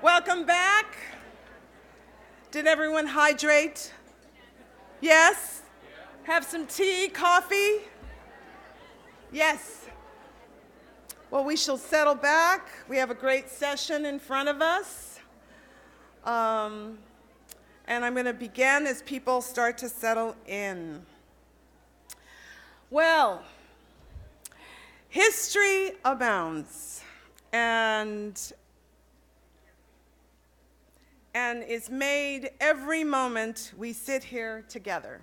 Welcome back. Did everyone hydrate? Yes? Have some tea, coffee? Yes. Well, we shall settle back. We have a great session in front of us. And I'm going to begin as people start to settle in. Well, history abounds and is made every moment we sit here together.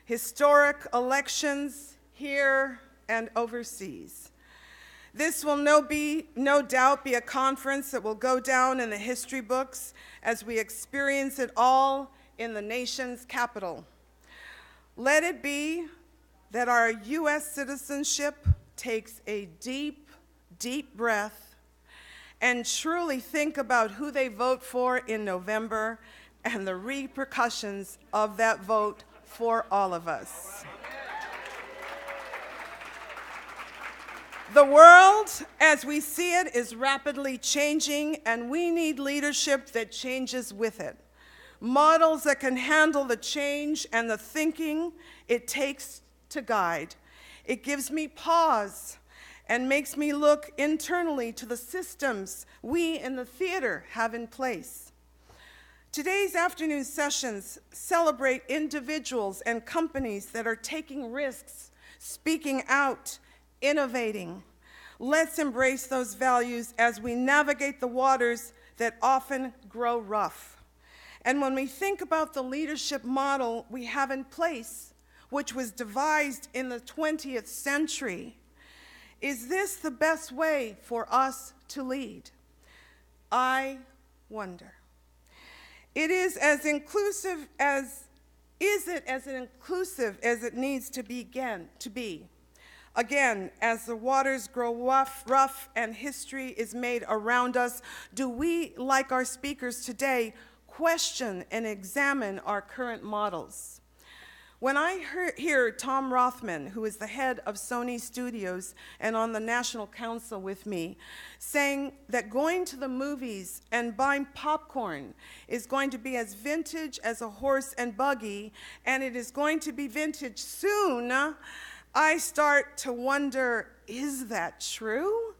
Historic elections here and overseas. This will no doubt be a conference that will go down in the history books as we experience it all in the nation's capital. Let it be that our U.S. citizenship takes a deep, deep breath and truly think about who they vote for in November and the repercussions of that vote for all of us. The world, as we see it, is rapidly changing, and we need leadership that changes with it. Models that can handle the change and the thinking it takes to guide. It gives me pause and makes me look internally to the systems we in the theater have in place. Today's afternoon sessions celebrate individuals and companies that are taking risks, speaking out, innovating. Let's embrace those values as we navigate the waters that often grow rough. And when we think about the leadership model we have in place, which was devised in the 20th century, is this the best way for us to lead? I wonder. Is it as inclusive as it needs to be? Again, as the waters grow rough and history is made around us, do we, like our speakers today, question and examine our current models? When I hear Tom Rothman, who is the head of Sony Studios and on the National Council with me, saying that going to the movies and buying popcorn is going to be as vintage as a horse and buggy, and it is going to be vintage soon, I start to wonder, is that true?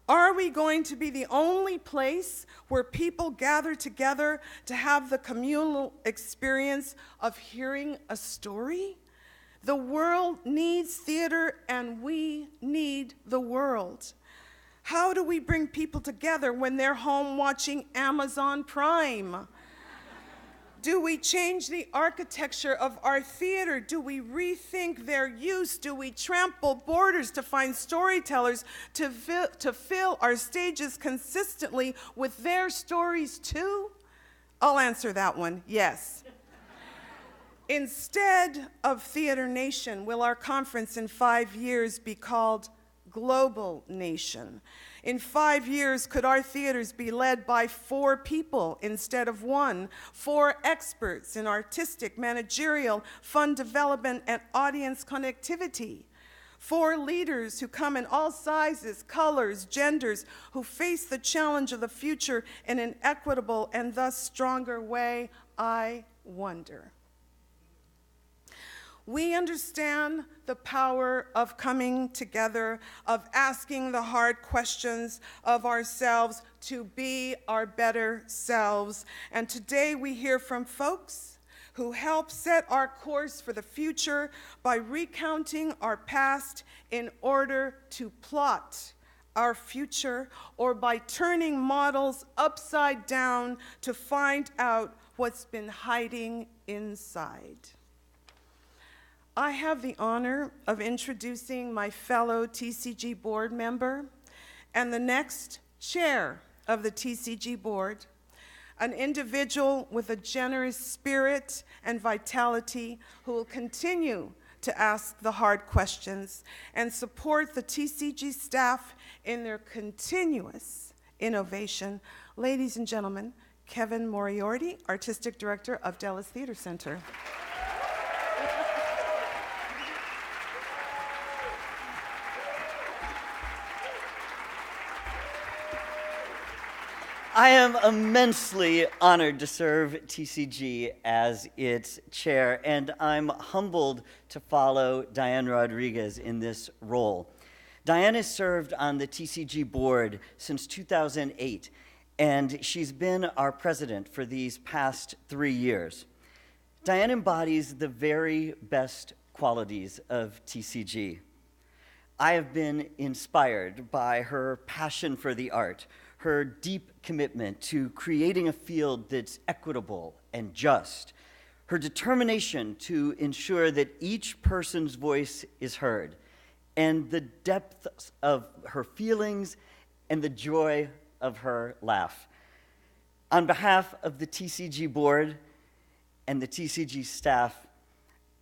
Are we going to be the only place where people gather together to have the communal experience of hearing a story? The world needs theater, and we need the world. How do we bring people together when they're home watching Amazon Prime? Do we change the architecture of our theater? Do we rethink their use? Do we trample borders to find storytellers to fill our stages consistently with their stories too? I'll answer that one, yes. Instead of Theater Nation, will our conference in 5 years be called Global Nation? In 5 years, could our theaters be led by 4 people instead of 1? 4 experts in artistic, managerial, fund development, and audience connectivity. 4 leaders who come in all sizes, colors, genders, who face the challenge of the future in an equitable and thus stronger way. I wonder. We understand the power of coming together, of asking the hard questions of ourselves to be our better selves. And today we hear from folks who help set our course for the future by recounting our past in order to plot our future, or by turning models upside down to find out what's been hiding inside. I have the honor of introducing my fellow TCG board member and the next chair of the TCG board, an individual with a generous spirit and vitality who will continue to ask the hard questions and support the TCG staff in their continuous innovation. Ladies and gentlemen, Kevin Moriarty, Artistic Director of Dallas Theater Center. I am immensely honored to serve TCG as its chair, and I'm humbled to follow Diane Rodriguez in this role. Diane has served on the TCG board since 2008, and she's been our president for these past 3 years. Diane embodies the very best qualities of TCG. I have been inspired by her passion for the art, her deep commitment to creating a field that's equitable and just, her determination to ensure that each person's voice is heard, and the depth of her feelings and the joy of her laugh. On behalf of the TCG board and the TCG staff,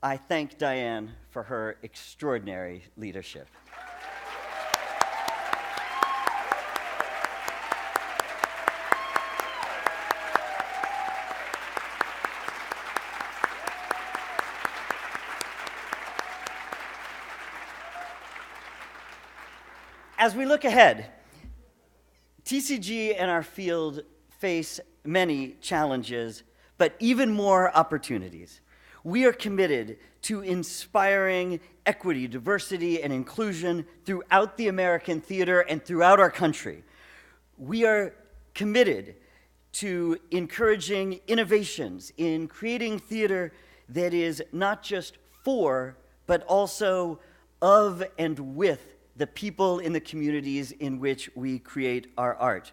I thank Diane for her extraordinary leadership. As we look ahead, TCG and our field face many challenges, but even more opportunities. We are committed to inspiring equity, diversity, and inclusion throughout the American theater and throughout our country. We are committed to encouraging innovations in creating theater that is not just for, but also of and with the people in the communities in which we create our art.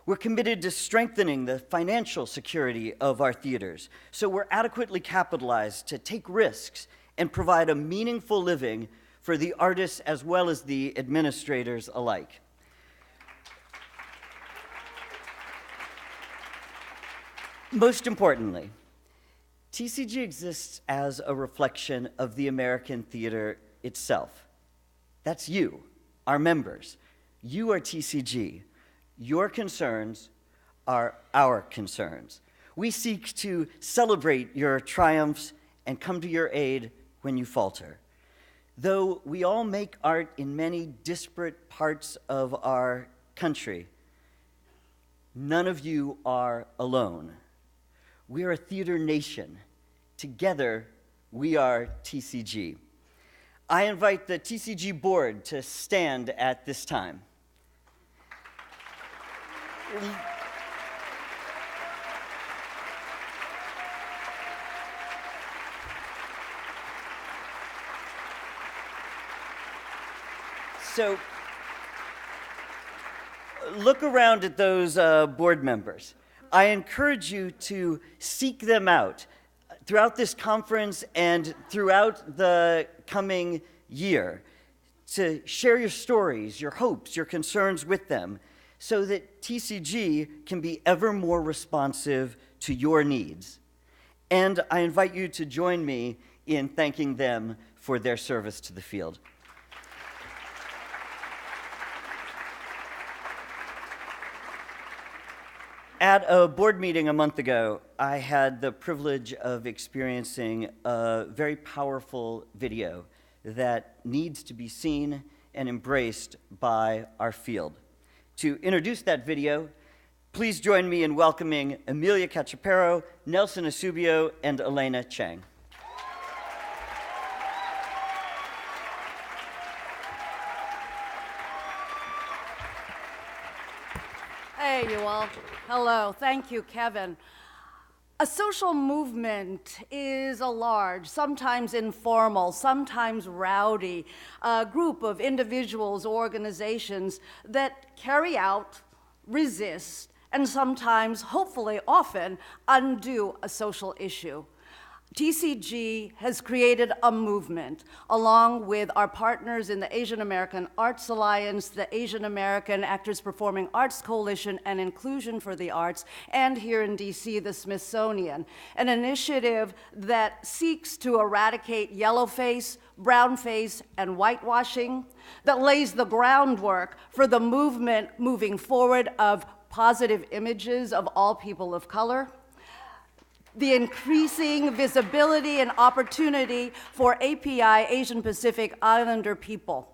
We're committed to strengthening the financial security of our theaters so we're adequately capitalized to take risks and provide a meaningful living for the artists as well as the administrators alike. Most importantly, TCG exists as a reflection of the American theater itself. That's you, our members. You are TCG. Your concerns are our concerns. We seek to celebrate your triumphs and come to your aid when you falter. Though we all make art in many disparate parts of our country, none of you are alone. We are a theater nation. Together, we are TCG. I invite the TCG board to stand at this time. So, look around at those board members. I encourage you to seek them out throughout this conference and throughout the coming year, to share your stories, your hopes, your concerns with them, so that TCG can be ever more responsive to your needs. And I invite you to join me in thanking them for their service to the field. At a board meeting a month ago, I had the privilege of experiencing a very powerful video that needs to be seen and embraced by our field. To introduce that video, please join me in welcoming Emilia Cachapero, Nelson Asubio, and Elena Chang. Hey, you all. Hello. Thank you, Kevin. A social movement is a large, sometimes informal, sometimes rowdy group of individuals, organizations that carry out, resist, and sometimes, hopefully often, undo a social issue. TCG has created a movement along with our partners in the Asian American Arts Alliance, the Asian American Actors Performing Arts Coalition, and Inclusion for the Arts, and here in DC, the Smithsonian, an initiative that seeks to eradicate yellowface, brownface, and whitewashing, that lays the groundwork for the movement moving forward of positive images of all people of color, the increasing visibility and opportunity for API, Asian Pacific Islander people.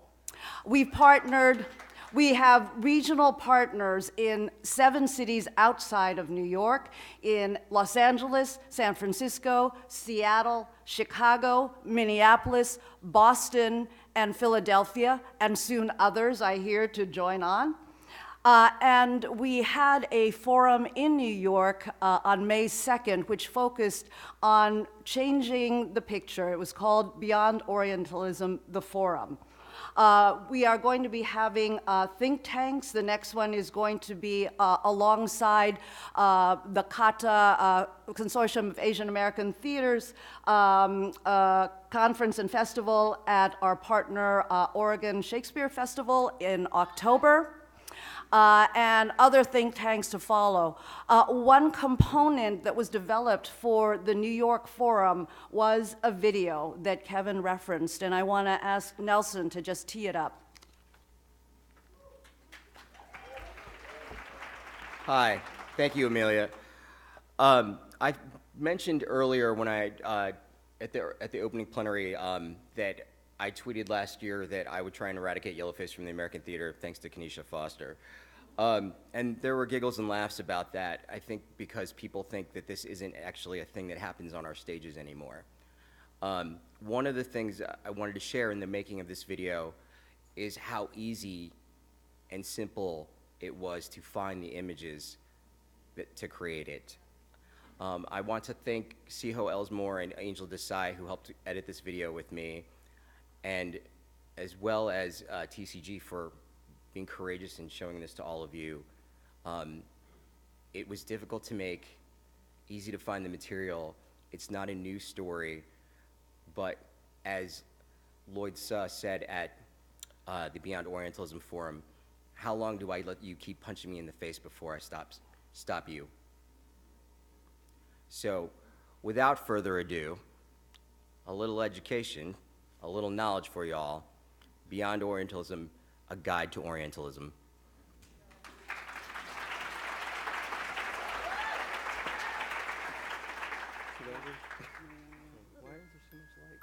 We've partnered We have regional partners in 7 cities outside of New York, in Los Angeles, San Francisco, Seattle, Chicago, Minneapolis, Boston, and Philadelphia, and soon others, I hear, to join on. And we had a forum in New York on May 2nd, which focused on changing the picture. It was called Beyond Orientalism, the Forum. We are going to be having think tanks. The next one is going to be alongside the CATA, Consortium of Asian American Theaters, conference and festival at our partner Oregon Shakespeare Festival in October. And other think tanks to follow. One component that was developed for the New York Forum was a video that Kevin referenced, and I want to ask Nelson to just tee it up. Hi, thank you, Amelia. I mentioned earlier when at the opening plenary that I tweeted last year that I would try and eradicate yellowface from the American theater, thanks to Kenesha Foster. And there were giggles and laughs about that, I think because people think that this isn't actually a thing that happens on our stages anymore. One of the things I wanted to share in the making of this video is how easy and simple it was to find the images to create it. I want to thank Siho Elsmore and Angel Desai, who helped edit this video with me, and as well as TCG for being courageous in showing this to all of you. It was difficult to make, easy to find the material. It's not a new story, but as Lloyd Suh said at the Beyond Orientalism Forum, how long do I let you keep punching me in the face before I stop you? So, without further ado, a little education, a little knowledge for y'all. Beyond Orientalism, a guide to Orientalism. Why is there so much light?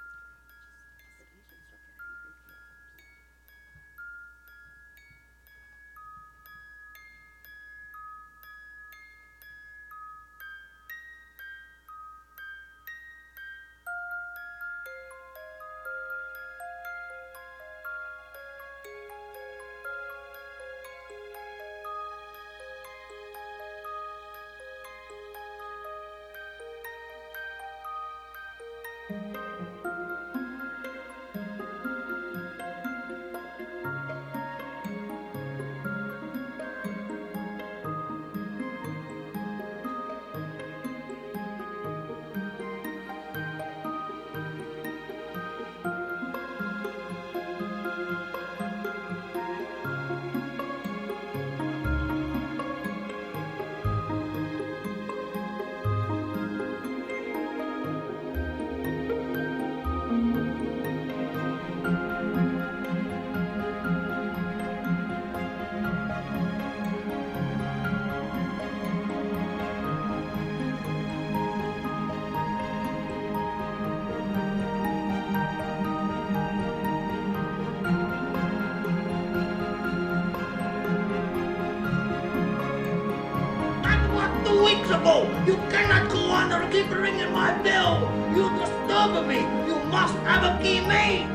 You cannot go on or keep ringing my bell. You disturb me. You must have a key made.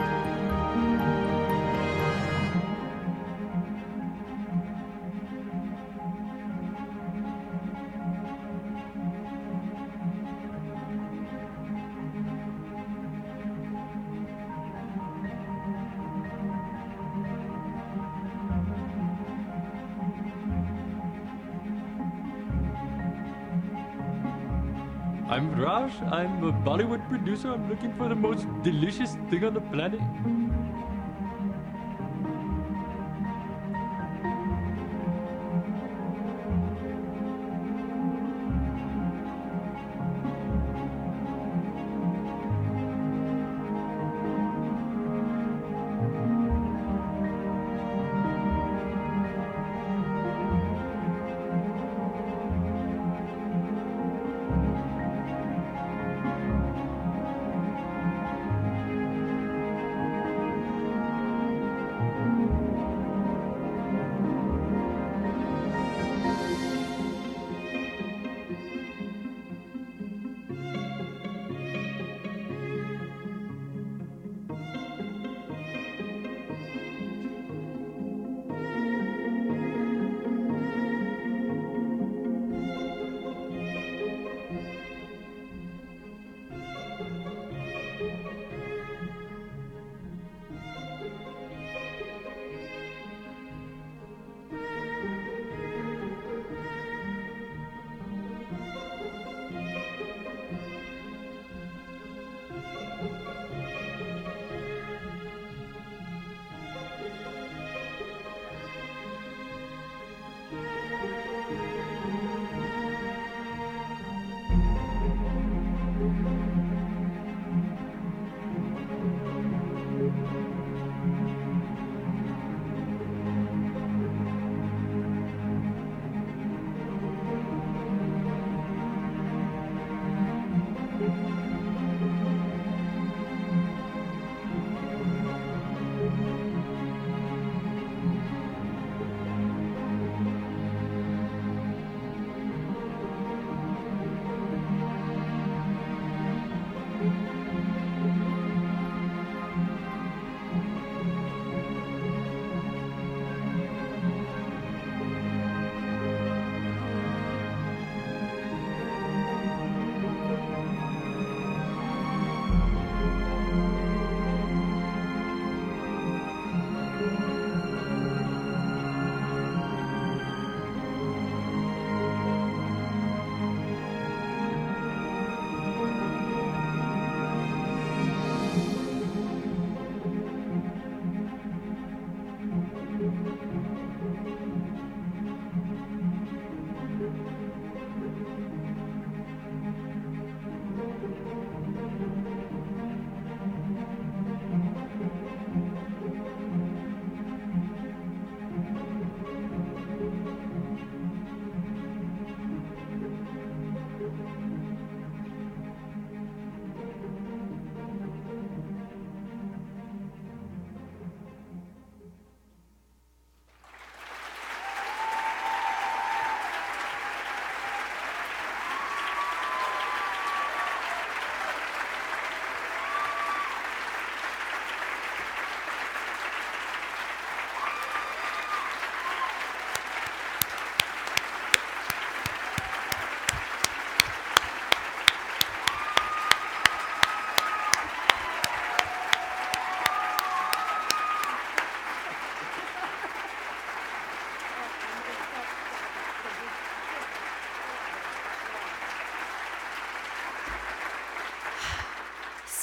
I'm Raj, I'm a Bollywood producer. I'm looking for the most delicious thing on the planet.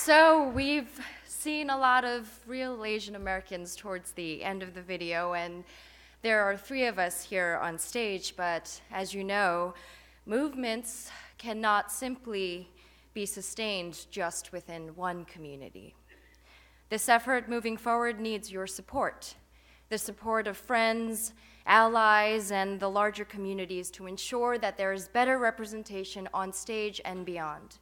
So we've seen a lot of real Asian Americans towards the end of the video, and there are 3 of us here on stage, but as you know, movements cannot simply be sustained just within one community. This effort moving forward needs your support, the support of friends, allies, and the larger communities to ensure that there is better representation on stage and beyond.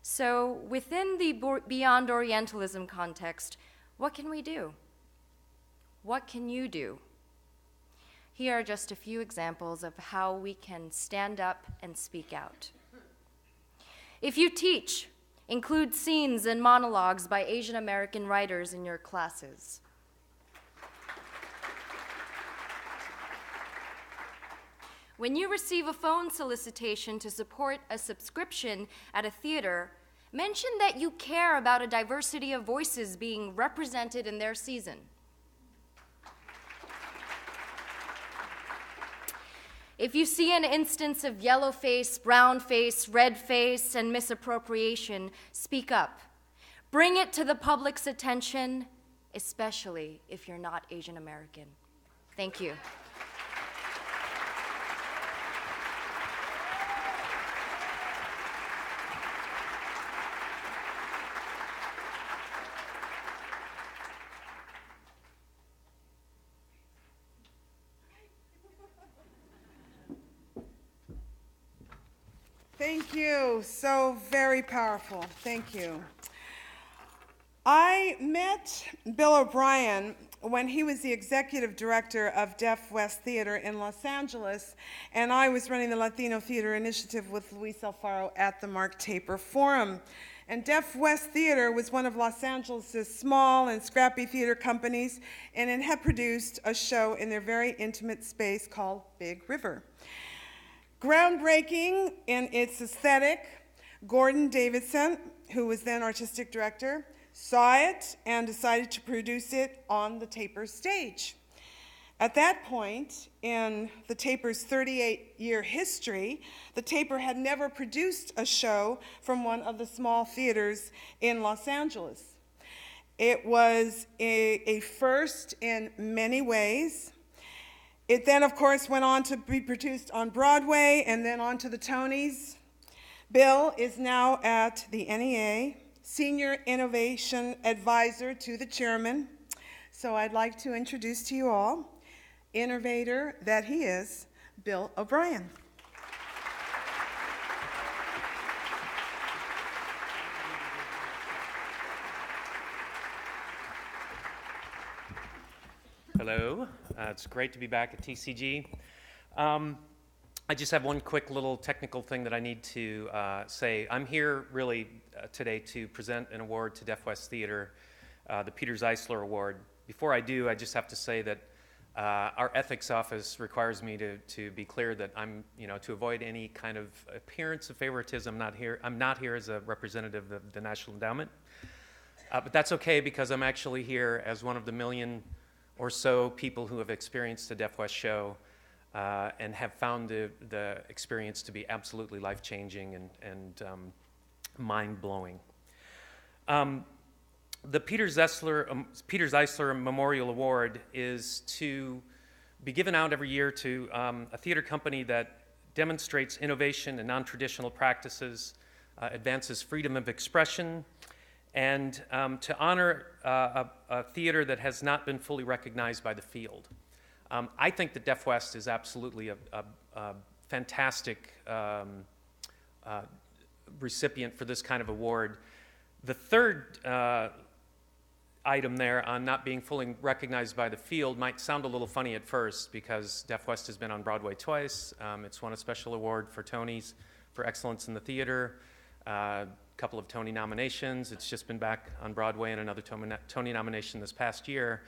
So within the Beyond Orientalism context, what can we do? What can you do? Here are just a few examples of how we can stand up and speak out. If you teach, include scenes and monologues by Asian American writers in your classes. When you receive a phone solicitation to support a subscription at a theater, mention that you care about a diversity of voices being represented in their season. If you see an instance of yellow face, brown face, red face, and misappropriation, speak up. Bring it to the public's attention, especially if you're not Asian American. Thank you. Thank you. So very powerful. Thank you. I met Bill O'Brien when he was the executive director of Deaf West Theater in Los Angeles, and I was running the Latino Theater Initiative with Luis Alfaro at the Mark Taper Forum. And Deaf West Theater was one of Los Angeles' small and scrappy theater companies, and it had produced a show in their very intimate space called Big River. Groundbreaking in its aesthetic, Gordon Davidson, who was then artistic director, saw it and decided to produce it on the Taper stage. At that point, in the Taper's 38-year history, the Taper had never produced a show from one of the small theaters in Los Angeles. It was a first in many ways. It then, of course, went on to be produced on Broadway and then on to the Tonys. Bill is now at the NEA, Senior Innovation Advisor to the Chairman. So I'd like to introduce to you all, innovator that he is, Bill O'Brien. Hello, it's great to be back at TCG. I just have one quick little technical thing that I need to say. I'm here really today to present an award to Deaf West Theater, the Peter Zeisler Award. Before I do, I just have to say that our ethics office requires me to be clear that I'm, to avoid any kind of appearance of favoritism, I'm not here as a representative of the National Endowment. But that's okay because I'm actually here as one of the million or so people who have experienced a Deaf West show and have found the experience to be absolutely life-changing and mind-blowing. The Peter Zeisler Memorial Award is to be given out every year to a theater company that demonstrates innovation and non-traditional practices, advances freedom of expression, and to honor a theater that has not been fully recognized by the field. I think that Deaf West is absolutely a fantastic recipient for this kind of award. The third item there on not being fully recognized by the field might sound a little funny at first because Deaf West has been on Broadway twice. It's won a special award for Tonys for excellence in the theater. Couple of Tony nominations. It's just been back on Broadway and another Tony nomination this past year.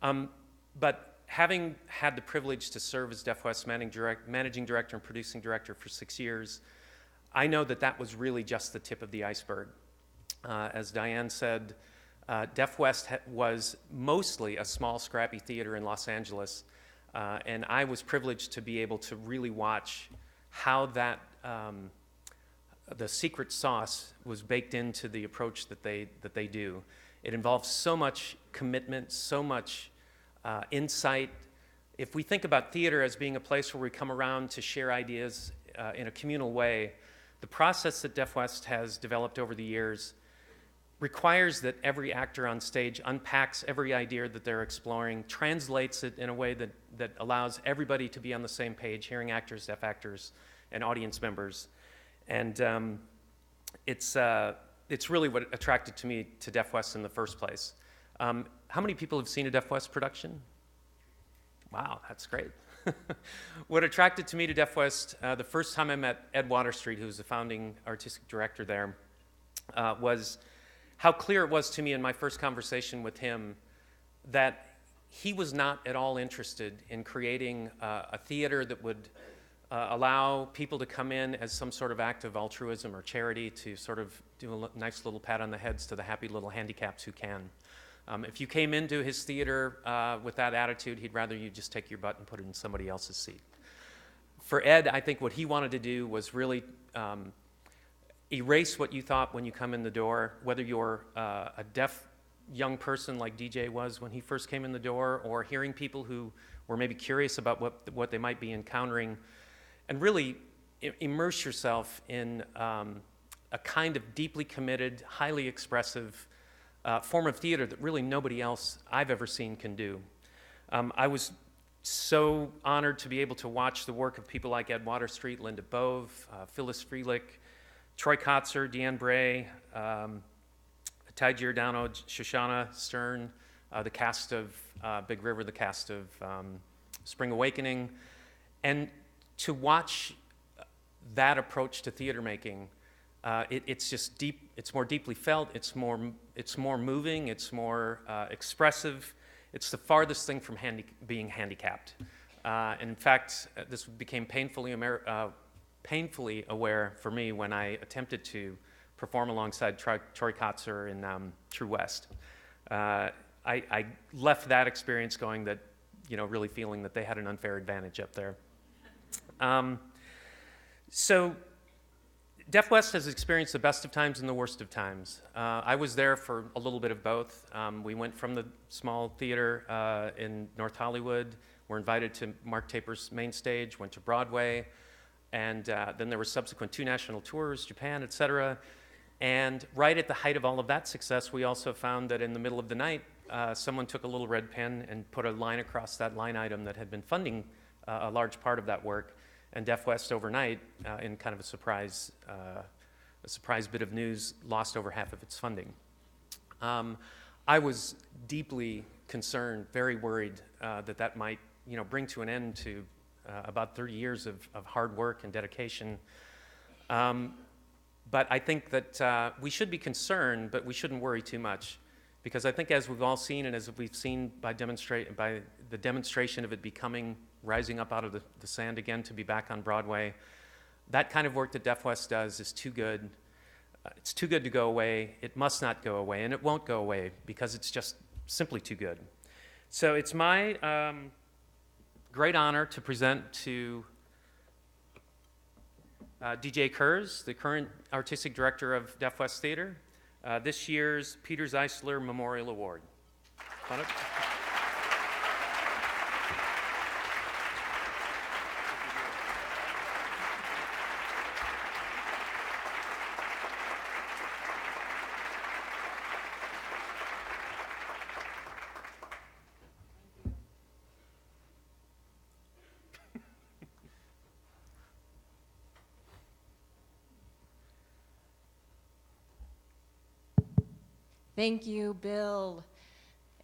But having had the privilege to serve as Deaf West's managing director and producing director for 6 years, I know that that was really just the tip of the iceberg. As Diane said, Deaf West was mostly a small, scrappy theater in Los Angeles, and I was privileged to be able to really watch how that the secret sauce was baked into the approach that they do. It involves so much commitment, so much insight. If we think about theater as being a place where we come around to share ideas in a communal way, the process that Deaf West has developed over the years requires that every actor on stage unpacks every idea that they're exploring, translates it in a way that allows everybody to be on the same page, hearing actors, deaf actors, and audience members. And it's really what attracted me to Deaf West in the first place. How many people have seen a Deaf West production? Wow, that's great. What attracted me to Deaf West, the first time I met Ed Waterstreet, who was the founding artistic director there, was how clear it was to me in my first conversation with him that he was not at all interested in creating a theater that would allow people to come in as some sort of act of altruism or charity to sort of do a nice little pat on the heads to the happy little handicaps who can. If you came into his theater with that attitude, he'd rather you just take your butt and put it in somebody else's seat. For Ed, I think what he wanted to do was really erase what you thought when you come in the door, whether you're a deaf young person like DJ was when he first came in the door, or hearing people who were maybe curious about what they might be encountering, and really immerse yourself in a kind of deeply committed, highly expressive form of theater that really nobody else I've ever seen can do. I was so honored to be able to watch the work of people like Ed Waterstreet, Linda Bove, Phyllis Freelick, Troy Kotzer, Deanne Bray, Ty Giordano, Shoshana Stern, the cast of Big River, the cast of Spring Awakening. And to watch that approach to theater making, it's just deep. It's more deeply felt. It's more moving. It's more expressive. It's the farthest thing from being handicapped. In fact, this became painfully aware for me when I attempted to perform alongside Troy Kotzer in True West. I left that experience going that, really feeling that they had an unfair advantage up there. So Deaf West has experienced the best of times and the worst of times. I was there for a little bit of both. We went from the small theater in North Hollywood, were invited to Mark Taper's main stage, went to Broadway, and then there were subsequent 2 national tours, Japan, et cetera. And right at the height of all of that success, we also found that in the middle of the night, someone took a little red pen and put a line across that line item that had been funding a large part of that work. And Deaf West overnight, in kind of a surprise bit of news, lost over half of its funding. I was deeply concerned, very worried that might, bring to an end to about 30 years of hard work and dedication. But I think that we should be concerned, but we shouldn't worry too much, because I think, as we've all seen, and as we've seen by the demonstration of it rising up out of the sand again to be back on Broadway, that kind of work that Deaf West does is too good. It's too good to go away. It must not go away, and it won't go away because it's just simply too good. So it's my great honor to present to DJ Kurz, the current artistic director of Deaf West Theater, this year's Peter Zeisler Memorial Award. Come on up. Thank you, Bill,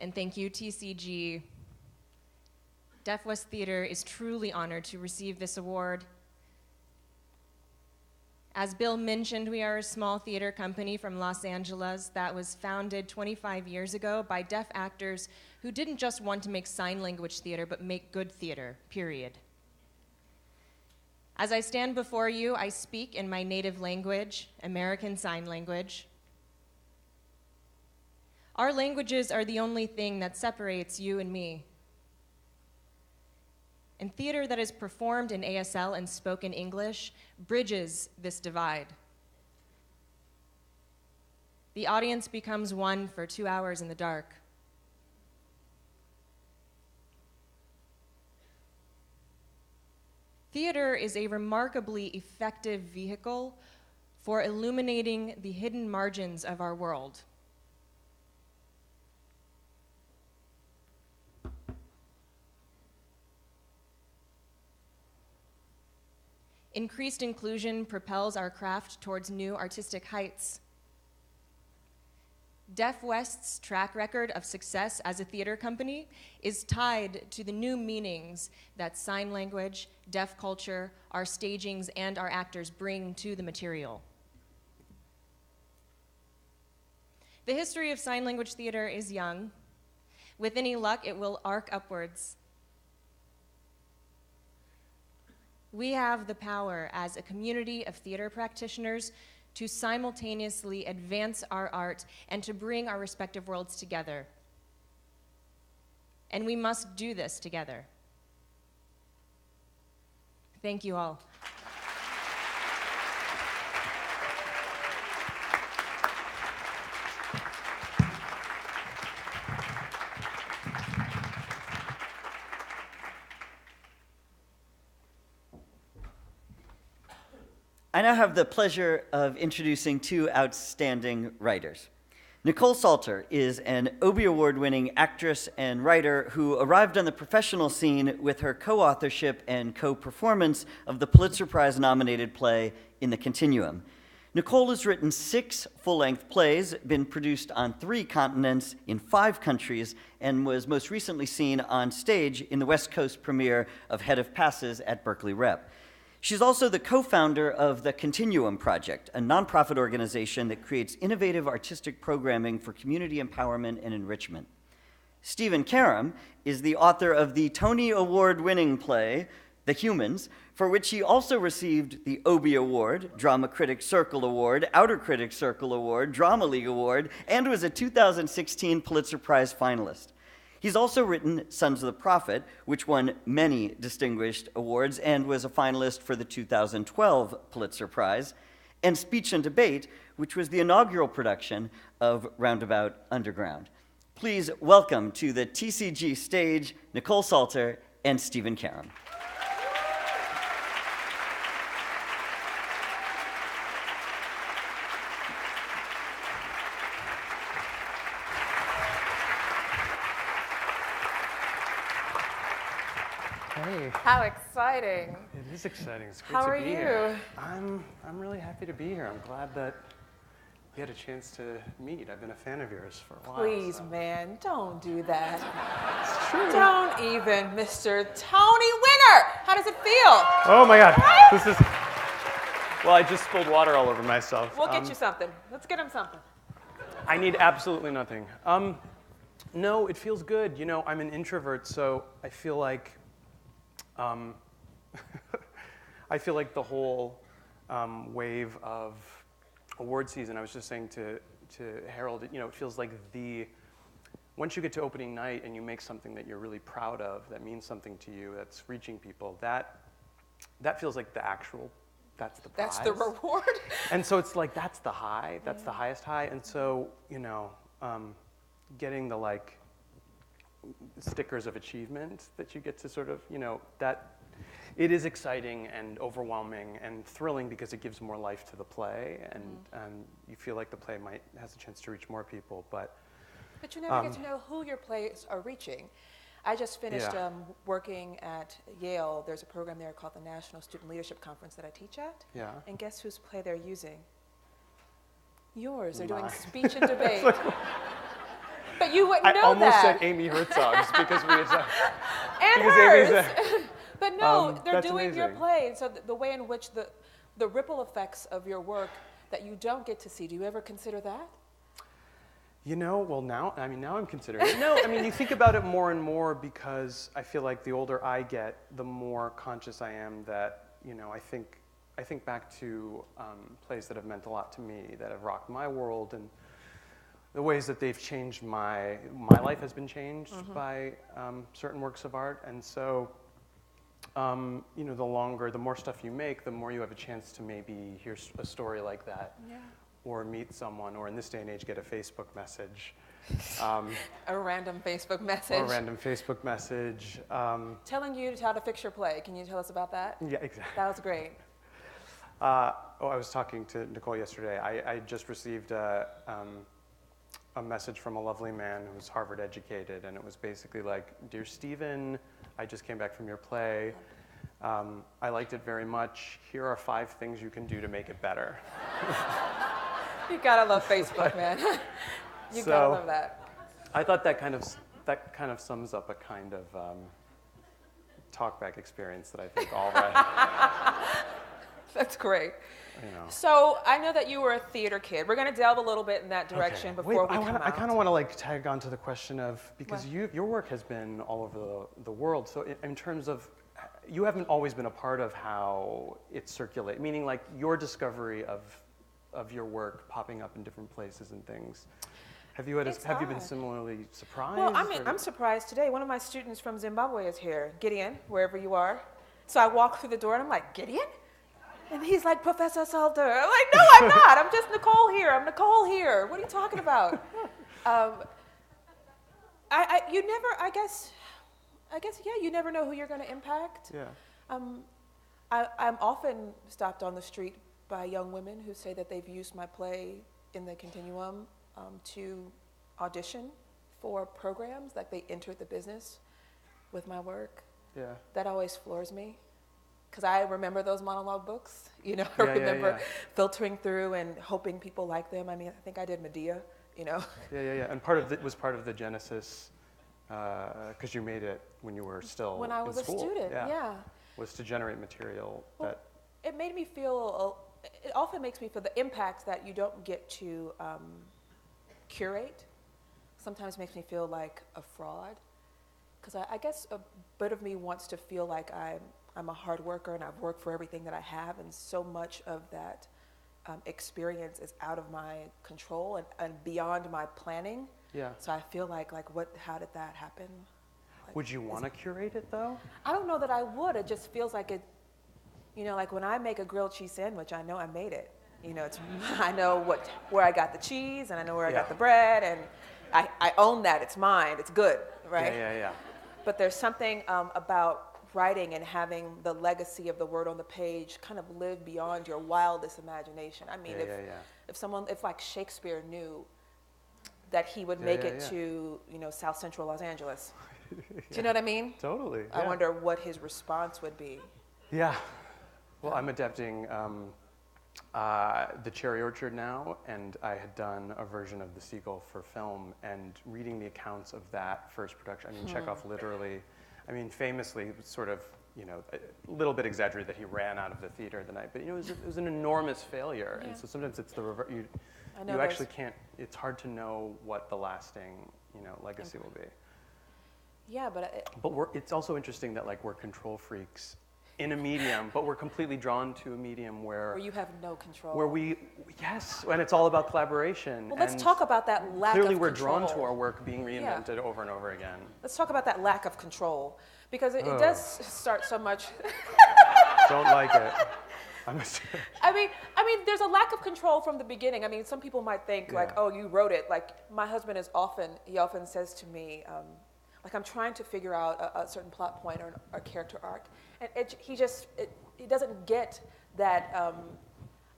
and thank you, TCG. Deaf West Theater is truly honored to receive this award. As Bill mentioned, we are a small theater company from Los Angeles that was founded 25 years ago by deaf actors who didn't just want to make sign language theater, but make good theater, period. As I stand before you, I speak in my native language, American Sign Language. Our languages are the only thing that separates you and me. And theater that is performed in ASL and spoken English bridges this divide. The audience becomes one for 2 hours in the dark. Theater is a remarkably effective vehicle for illuminating the hidden margins of our world. Increased inclusion propels our craft towards new artistic heights. Deaf West's track record of success as a theater company is tied to the new meanings that sign language, deaf culture, our stagings, and our actors bring to the material. The history of sign language theater is young. With any luck, it will arc upwards. We have the power as a community of theater practitioners to simultaneously advance our art and to bring our respective worlds together. And we must do this together. Thank you all. I now have the pleasure of introducing two outstanding writers. Nicole Salter is an Obie Award-winning actress and writer who arrived on the professional scene with her co-authorship and co-performance of the Pulitzer Prize-nominated play In the Continuum. Nicole has written 6 full-length plays, been produced on 3 continents in 5 countries, and was most recently seen on stage in the West Coast premiere of Head of Passes at Berkeley Rep. She's also the co-founder of the Continuum Project, a nonprofit organization that creates innovative artistic programming for community empowerment and enrichment. Stephen Karam is the author of the Tony Award-winning play, The Humans, for which he also received the Obie Award, Drama Critics Circle Award, Outer Critics Circle Award, Drama League Award, and was a 2016 Pulitzer Prize finalist. He's also written Sons of the Prophet, which won many distinguished awards and was a finalist for the 2012 Pulitzer Prize, and Speech and Debate, which was the inaugural production of Roundabout Underground. Please welcome to the TCG stage Nicole Salter and Stephen Karam. Hey. How exciting. It is exciting. It's great How to are be you? here. I'm really happy to be here. I'm glad that we had a chance to meet. I've been a fan of yours for a while. Please, so. man, don't do that. It's true. Don't even, Mr. Tony Winner. How does it feel? Oh my God. Right? This is. Well, I just spilled water all over myself. We'll get you something. Let's get him something. I need absolutely nothing. No, it feels good. You know, I'm an introvert, so I feel like the whole wave of award season, I was just saying to Harold, you know, it feels like once you get to opening night and you make something that you're really proud of, that means something to you, that's reaching people, that feels like that's the prize. That's the reward. And so it's like, that's the high, that's the highest high. And so, you know, getting the like stickers of achievement that you get to sort of, you know, that it is exciting and overwhelming and thrilling because it gives more life to the play, and you feel like the play has a chance to reach more people. But you never get to know who your plays are reaching. I just finished working at Yale. There's a program there called the National Student Leadership Conference that I teach at. Yeah. And guess whose play they're using? Yours. They're doing Speech and Debate. But you wouldn't know that. I almost said Amy Herzog's because we had and because hers. But no, they're that's doing your amazing. play. And so the way in which the ripple effects of your work that you don't get to see, do you ever consider that? You know, well now I'm considering it. No, I mean, you think about it more and more because I feel like the older I get, the more conscious I am that, you know, I think back to plays that have meant a lot to me, that have rocked my world, and the ways that they've changed my life has been changed by certain works of art. And so, you know, the more stuff you make, the more you have a chance to maybe hear a story like that. Yeah. or meet someone, or in this day and age, get a Facebook message. A random Facebook message. Or a random Facebook message. Telling you how to fix your play. Can you tell us about that? Yeah, exactly. That was great. I was talking to Nicole yesterday. I just received a message from a lovely man who's Harvard educated, and it was basically like, "Dear Stephen, I just came back from your play. I liked it very much. Here are 5 things you can do to make it better." You gotta love Facebook, man. You gotta love that. I thought that kind of sums up a kind of talkback experience that I think all right. That's great. You know. So I know that you were a theater kid. We're going to delve a little bit in that direction before we come out. I kind of want to like tag on to the question of, because your work has been all over the world. So in terms of, you haven't always been a part of how it circulates, meaning like your discovery of your work popping up in different places and things. Have you been similarly surprised? Well, I'm surprised today. One of my students from Zimbabwe is here, Gideon, wherever you are. So I walk through the door and I'm like, "Gideon?" And he's like, "Professor Salter." I'm like, "No, I'm not. I'm just Nicole here. I'm Nicole here. What are you talking about?" You never know who you're going to impact. Yeah. I'm often stopped on the street by young women who say that they've used my play in the continuum to audition for programs, like they entered the business with my work. Yeah. That always floors me. Because I remember those monologue books, I remember filtering through and hoping people like them. I mean, I think I did Medea, Yeah. And part of it was part of the genesis, because you made it when you were still when I was in school. A student, yeah. Was to generate material that. It made me feel. It often makes me feel the impact that you don't get to curate. Sometimes makes me feel like a fraud, because I guess a bit of me wants to feel like I'm a hard worker and I've worked for everything that I have, and so much of that experience is out of my control and beyond my planning. Yeah. So I feel like how did that happen? Like, would you want to curate it though? I don't know that I would. It just feels like it, like when I make a grilled cheese sandwich, I know I made it. I know where I got the cheese and I know where I got the bread, and I own that. It's mine. It's good, right? Yeah. But there's something about writing and having the legacy of the word on the page kind of live beyond your wildest imagination. I mean, if like Shakespeare knew that he would make it to, South Central Los Angeles. Do you know what I mean? Totally. I wonder what his response would be. Yeah. Well, I'm adapting The Cherry Orchard now, and I had done a version of The Seagull for film, and reading the accounts of that first production, Chekhov literally, famously sort of, a little bit exaggerated that he ran out of the theater the night, but it was an enormous failure, and so sometimes it's the reverse. You actually can't. It's hard to know what the lasting, legacy will be. Yeah, but it's also interesting that we're control freaks in a medium, but we're completely drawn to a medium where you have no control. And it's all about collaboration. Well, let's talk about that lack of control. Clearly, we're drawn to our work being reinvented over and over again. Let's talk about that lack of control, because it does start so much. Don't like it. I mean, there's a lack of control from the beginning. I mean, some people might think oh, you wrote it. Like my husband often says to me, like I'm trying to figure out a certain plot point or a character arc, and he doesn't get that.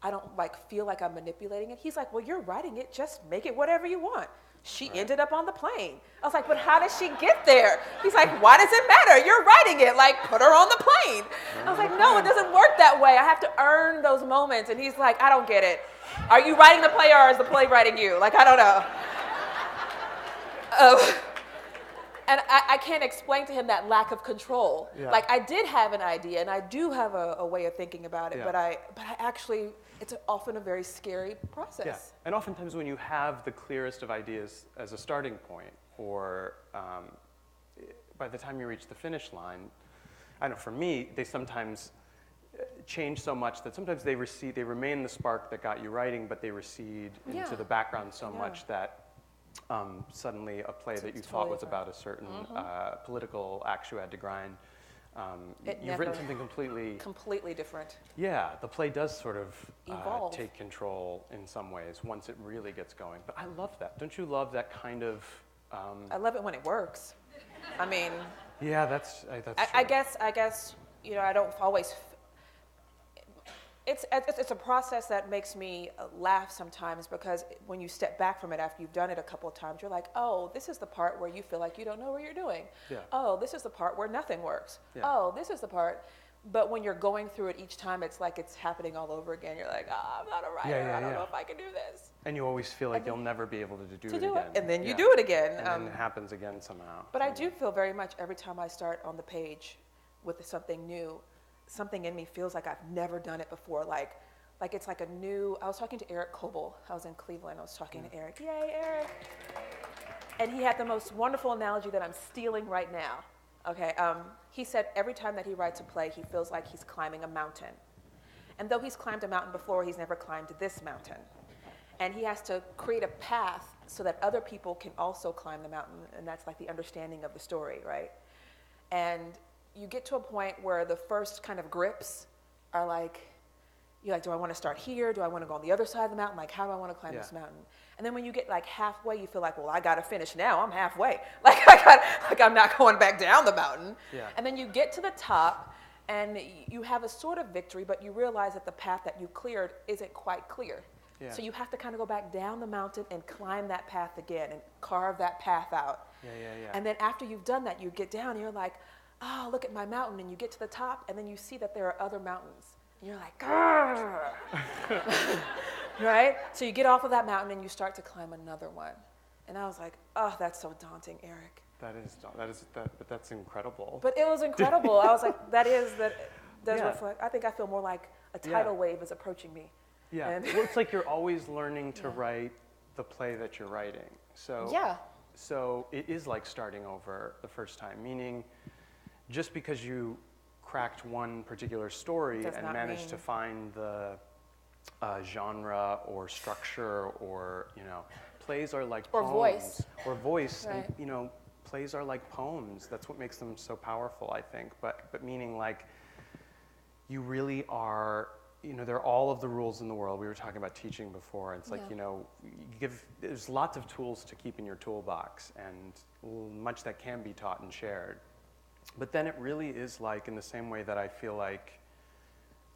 I don't feel like I'm manipulating it. He's like, well, you're writing it. Just make it whatever you want. She ended up on the plane. I was like, but how did she get there? He's like, why does it matter? You're writing it. Put her on the plane. I was like, no, it doesn't work that way. I have to earn those moments. And he's like, I don't get it. Are you writing the play or is the play writing you? I don't know. And I can't explain to him that lack of control. Yeah. I did have an idea, and I do have a way of thinking about it, but I actually, it's often a very scary process. Yeah, and oftentimes when you have the clearest of ideas as a starting point, or by the time you reach the finish line, I know for me, they sometimes change so much that sometimes they remain the spark that got you writing, but they recede into the background so much that suddenly a play that you thought was about a certain political axe you had to grind You've written something completely different. Yeah, the play does sort of Evolve. take control in some ways once it really gets going. But I love that. Don't you love that kind of? I love it when it works. I mean, Yeah, that's true. I guess I don't always. It's a process that makes me laugh sometimes, because when you step back from it after you've done it a couple of times, you're like, oh, this is the part where you feel like you don't know what you're doing. Yeah. Oh, this is the part where nothing works. Yeah. Oh, this is the part. But when you're going through it each time, it's like it's happening all over again. You're like, oh, I'm not a writer. I don't know if I can do this. And you always feel like you'll never be able to do it again. And then you do it again. And then it happens again somehow. But I do feel very much every time I start on the page with something new, something in me feels like I've never done it before. Like it's like a new, I was talking to Eric Coble. I was in Cleveland. I was talking to Eric. Yay, Eric. And he had the most wonderful analogy that I'm stealing right now. Okay, he said every time that he writes a play, he feels like he's climbing a mountain. And though he's climbed a mountain before, he's never climbed this mountain. And he has to create a path so that other people can also climb the mountain, and that's like the understanding of the story, right? And you get to a point where the first kind of grips are like, you're like, do I want to start here? Do I want to go on the other side of the mountain? Like, how do I want to climb this mountain? And then when you get like halfway, you feel like, well, I got to finish now. I'm halfway. I'm not going back down the mountain. Yeah. And then you get to the top, and you have a sort of victory, but you realize that the path that you cleared isn't quite clear. Yeah. So you have to kind of go back down the mountain and climb that path again and carve that path out. Yeah. And then after you've done that, you get down and you're like, oh, look at my mountain. And you get to the top, and then you see that there are other mountains. And you're like, grrr. Right? So you get off of that mountain and you start to climb another one. And I was like, oh, that's so daunting, Eric. But that's incredible. But it was incredible. I was like, that does Yeah. reflect. I think I feel more like a tidal wave is approaching me. Yeah, And well, it's like you're always learning to write the play that you're writing. So it is like starting over the first time, meaning just because you cracked one particular story and managed to find the genre or structure, or plays are like poems. Or voice. Right. And, plays are like poems. That's what makes them so powerful, I think. But meaning like you really are. There are all of the rules in the world. We were talking about teaching before. It's like, there's lots of tools to keep in your toolbox, and much that can be taught and shared. But then it really is like, in the same way that I feel like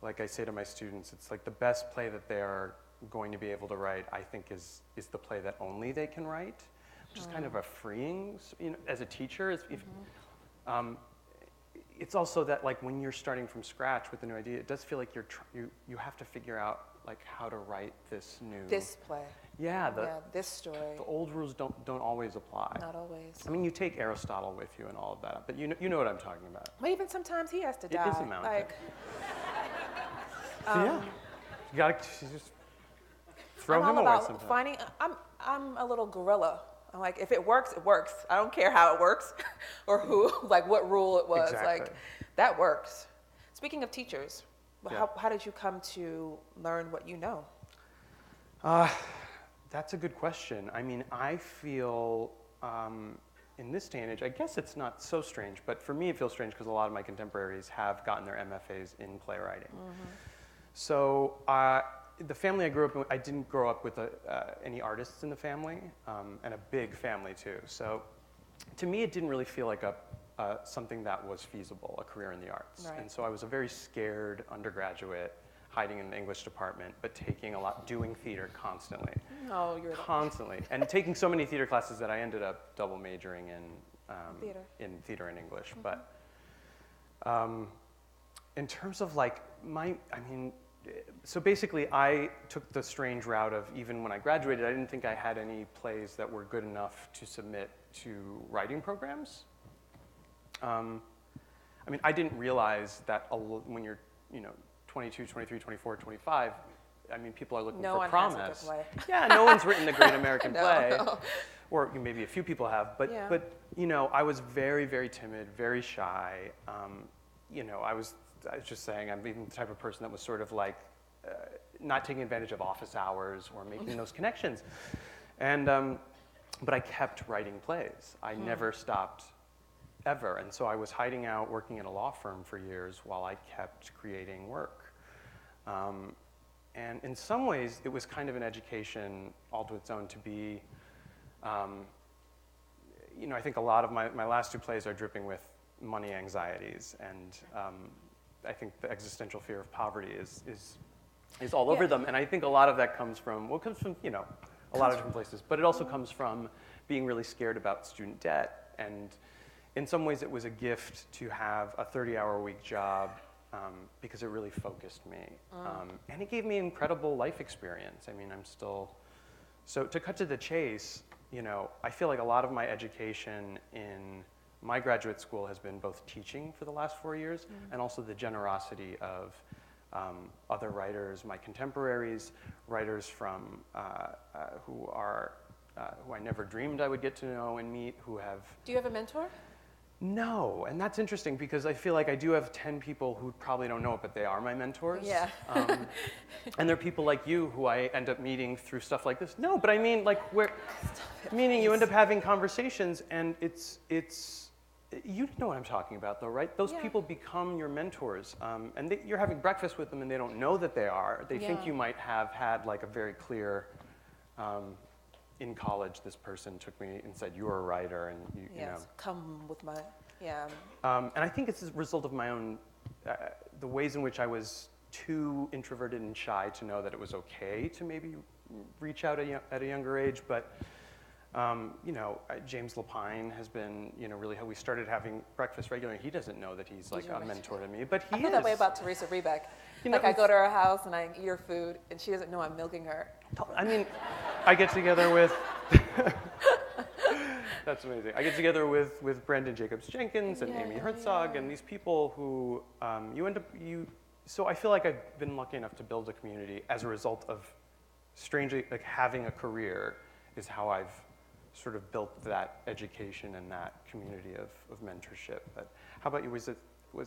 I say to my students, it's like the best play that they are going to be able to write, I think, is the play that only they can write, which is kind of a freeing, as a teacher. It's also that, like, when you're starting from scratch with a new idea, it does feel like you have to figure out like how to write this play. Yeah, this story. The old rules don't always apply. Not always. I mean, you take Aristotle with you and all of that, but you know what I'm talking about. But even sometimes he has to die. It is a mountain. Like, you gotta just throw him away sometimes. I'm a little gorilla. I'm like, if it works, it works. I don't care how it works or what rule it was. Exactly. Like, that works. Speaking of teachers, how did you come to learn what you know? That's a good question. I mean, I feel in this day and age, I guess it's not so strange, but for me it feels strange because a lot of my contemporaries have gotten their MFAs in playwriting. Mm-hmm. So the family I grew up in, I didn't grow up with any artists in the family, and a big family too. So to me, it didn't really feel like something that was feasible, a career in the arts. Right. And so I was a very scared undergraduate, hiding in the English department, but doing theater constantly. Oh, you're constantly, and taking so many theater classes that I ended up double majoring in theater and English. Mm-hmm. But in terms of like so basically, I took the strange route of, even when I graduated, I didn't think I had any plays that were good enough to submit to writing programs. I mean, I didn't realize that when you're 22, 23, 24, 25, I mean, people are looking for promise. No one has a good play. Yeah, no one's written a great American play. No. Or maybe a few people have, but I was very, very timid, very shy. I was just saying, I'm even the type of person that was sort of like not taking advantage of office hours or making those connections. And but I kept writing plays. I never stopped ever. And so I was hiding out working at a law firm for years while I kept creating work. And in some ways, it was kind of an education all to its own to be, you know, I think a lot of my last 2 plays are dripping with money anxieties, and I think the existential fear of poverty is all over them. And I think a lot of that comes from, well, it comes from, you know, a lot of different places, but it also comes from being really scared about student debt. And in some ways, it was a gift to have a 30-hour-a-week job because it really focused me. And it gave me incredible life experience. I mean, I'm still, so to cut to the chase, you know, I feel like a lot of my education in my graduate school has been both teaching for the last 4 years and also the generosity of other writers, my contemporaries, writers from who I never dreamed I would get to know and meet, who have. Do you have a mentor? No, and that's interesting because I feel like I do have 10 people who probably don't know it, but they are my mentors. Yeah. And they're people like you who I end up meeting through stuff like this. No, but I mean, like, meaning you end up having conversations, and it's you know what I'm talking about, though, right? Those people become your mentors, and you're having breakfast with them, and they don't know that they are. They think you might have had like a very clear. In college, this person took me and said, "You're a writer," and you know. Come with my, And I think it's a result of my own, the ways in which I was too introverted and shy to know that it was okay to maybe reach out at a younger age. But you know, James Lapine has been, you know, really how we started having breakfast regularly. He doesn't know that he's like a mentor to me, but he is. I feel that way about Teresa Rebeck. You like know, I go to her house and I eat her food, and she doesn't know I'm milking her. I mean, I get together with. That's amazing. I get together with Brandon Jacobs Jenkins and Amy Herzog and these people who So I feel like I've been lucky enough to build a community as a result of, strangely, like having a career is how I've sort of built that education and that community of mentorship. But how about you? Was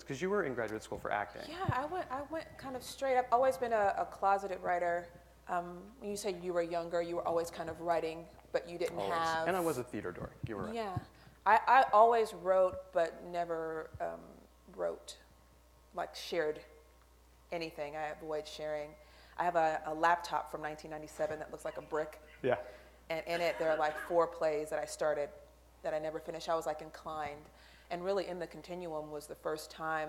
because you were in graduate school for acting? Yeah, I went kind of straight up. Always been a closeted writer. When you say you were younger, you were always kind of writing, but you didn't have. And I was a theater dork. You were right. Yeah, I always wrote, but never wrote, like shared anything. I avoid sharing. I have a laptop from 1997 that looks like a brick. Yeah. And in it, there are like 4 plays that I started that I never finished. I was like inclined. And really in the continuum was the first time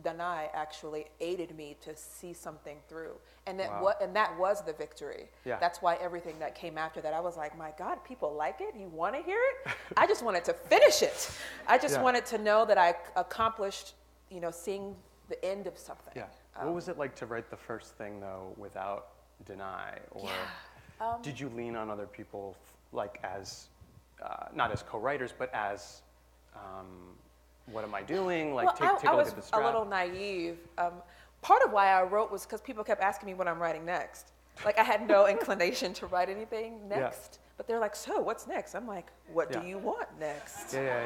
Danai actually aided me to see something through. And that was the victory. Yeah. That's why everything that came after that, I was like, my God, people like it? You want to hear it? I just wanted to finish it. I just wanted to know that I accomplished, you know, seeing the end of something. Yeah. What was it like to write the first thing, though, without Danai? Or did you lean on other people, like as, not as co-writers, but as, what am I doing? Like, well, take a look at this I was a little naive. Part of why I wrote was because people kept asking me what I'm writing next. Like, I had no inclination to write anything next. But they're like, so what's next? I'm like, what do you want next? Yeah.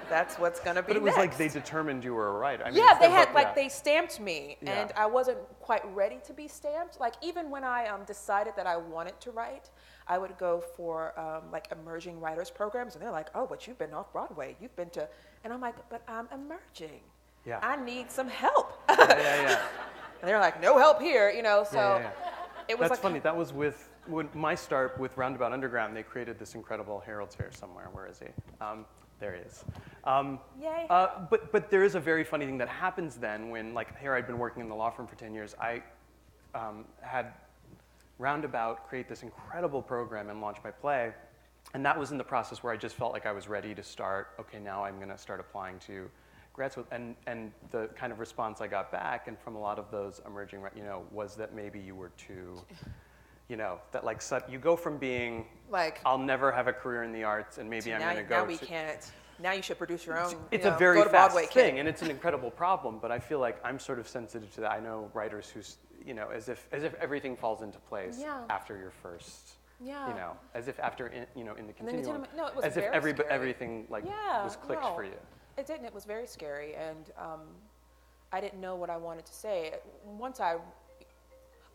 That's what's going to be next. But it was like they determined you were a writer. I mean, yeah, they had, like, they stamped me, and I wasn't quite ready to be stamped. Like, even when I decided that I wanted to write, I would go for, like, emerging writers programs, and they're like, oh, but you've been off Broadway. You've been to, and I'm like, but I'm emerging. Yeah. I need some help. And they're like, no help here, you know, so it was. That's funny. That was with my start with Roundabout Underground. They created this incredible Harold's here somewhere. Where is he? There he is. Yay. But there is a very funny thing that happens then when, like, here I'd been working in the law firm for 10 years. I had Roundabout create this incredible program and launch my play. And that was in the process where I just felt like I was ready to start, okay, now I'm going to start applying to grad school. And the kind of response I got back, and from a lot of those emerging, you know, was that maybe you were too, you know, that like you go from being like, I'll never have a career in the arts, and maybe I'm going to go. Now we can't. Now you should produce your own. It's a very fast thing, and it's an incredible problem. But I feel like I'm sort of sensitive to that. I know writers who's, you know, as if everything falls into place after your first. Yeah. You know, as if after you know, in the continuum. No, it was as if everything like was clicked for you. It didn't. It was very scary, and I didn't know what I wanted to say. Once I,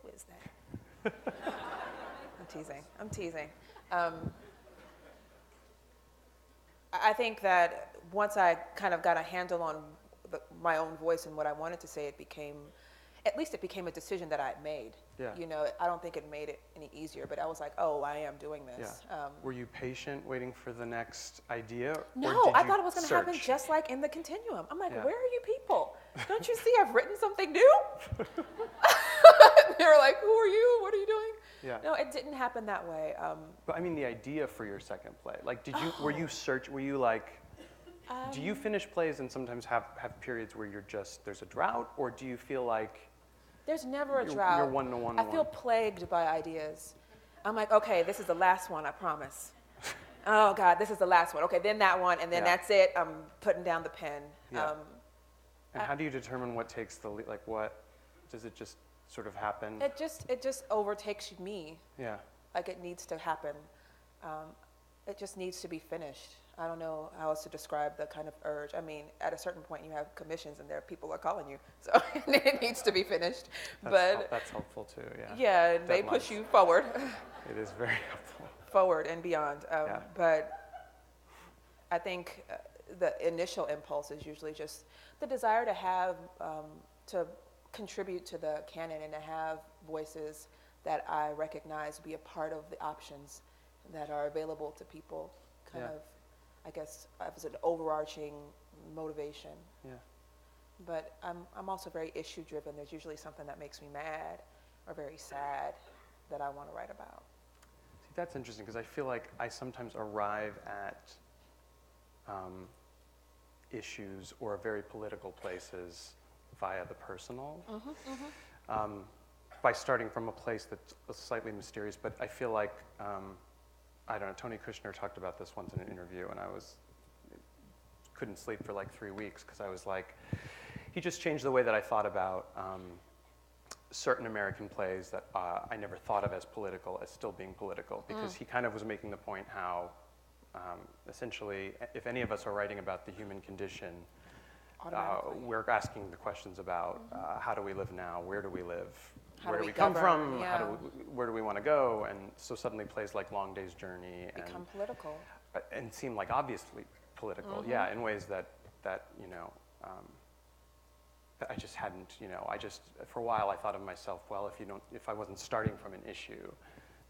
who is that? I'm teasing. I think that once I kind of got a handle on my own voice and what I wanted to say, at least it became a decision that I had made. Yeah. You know, I don't think it made it any easier, but I was like, oh, I am doing this. Yeah. Were you patient waiting for the next idea? No, or did I you thought it was going to happen search? just like in the continuum. I'm like, Yeah. where are you people? Don't you see I've written something new? They were like, who are you? What are you doing? Yeah. No, it didn't happen that way. But I mean, the idea for your second play, like, were you like, do you finish plays and sometimes have periods where there's a drought, or do you feel like There's never a drought. you're one-to-one? I feel plagued by ideas. I'm like, okay, this is the last one, I promise. Oh God, this is the last one. Okay, then that one, and then that's it. I'm putting down the pen. Yeah. And how do you determine what takes the lead? Like, what does it just sort of happen? It just overtakes me. Yeah. Like it needs to happen. It just needs to be finished. I don't know how else to describe the kind of urge. I mean, at a certain point, you have commissions, and there people are calling you, so it needs to be finished. That's helpful too. Yeah. Yeah, and they push you forward. It is very helpful. Forward and beyond. But I think the initial impulse is usually just the desire to have, to contribute to the canon and to have voices that I recognize be a part of the options that are available to people, kind of, I guess, as an overarching motivation. Yeah. But I'm also very issue driven. There's usually something that makes me mad or very sad that I want to write about. See, that's interesting because I feel like I sometimes arrive at issues or very political places via the personal. By starting from a place that's slightly mysterious, but I feel like, I don't know, Tony Kushner talked about this once in an interview, and I couldn't sleep for like 3 weeks because I was like, he just changed the way that I thought about certain American plays that I never thought of as political, as still being political, because he kind of was making the point how essentially, if any of us are writing about the human condition, we're asking the questions about how do we live now, where do we live, where do we come from, where do we want to go, and so suddenly plays like Long Day's Journey become political and seem like obviously political, in ways that you know, that I just hadn't, you know, for a while I thought of myself, well, if I wasn't starting from an issue,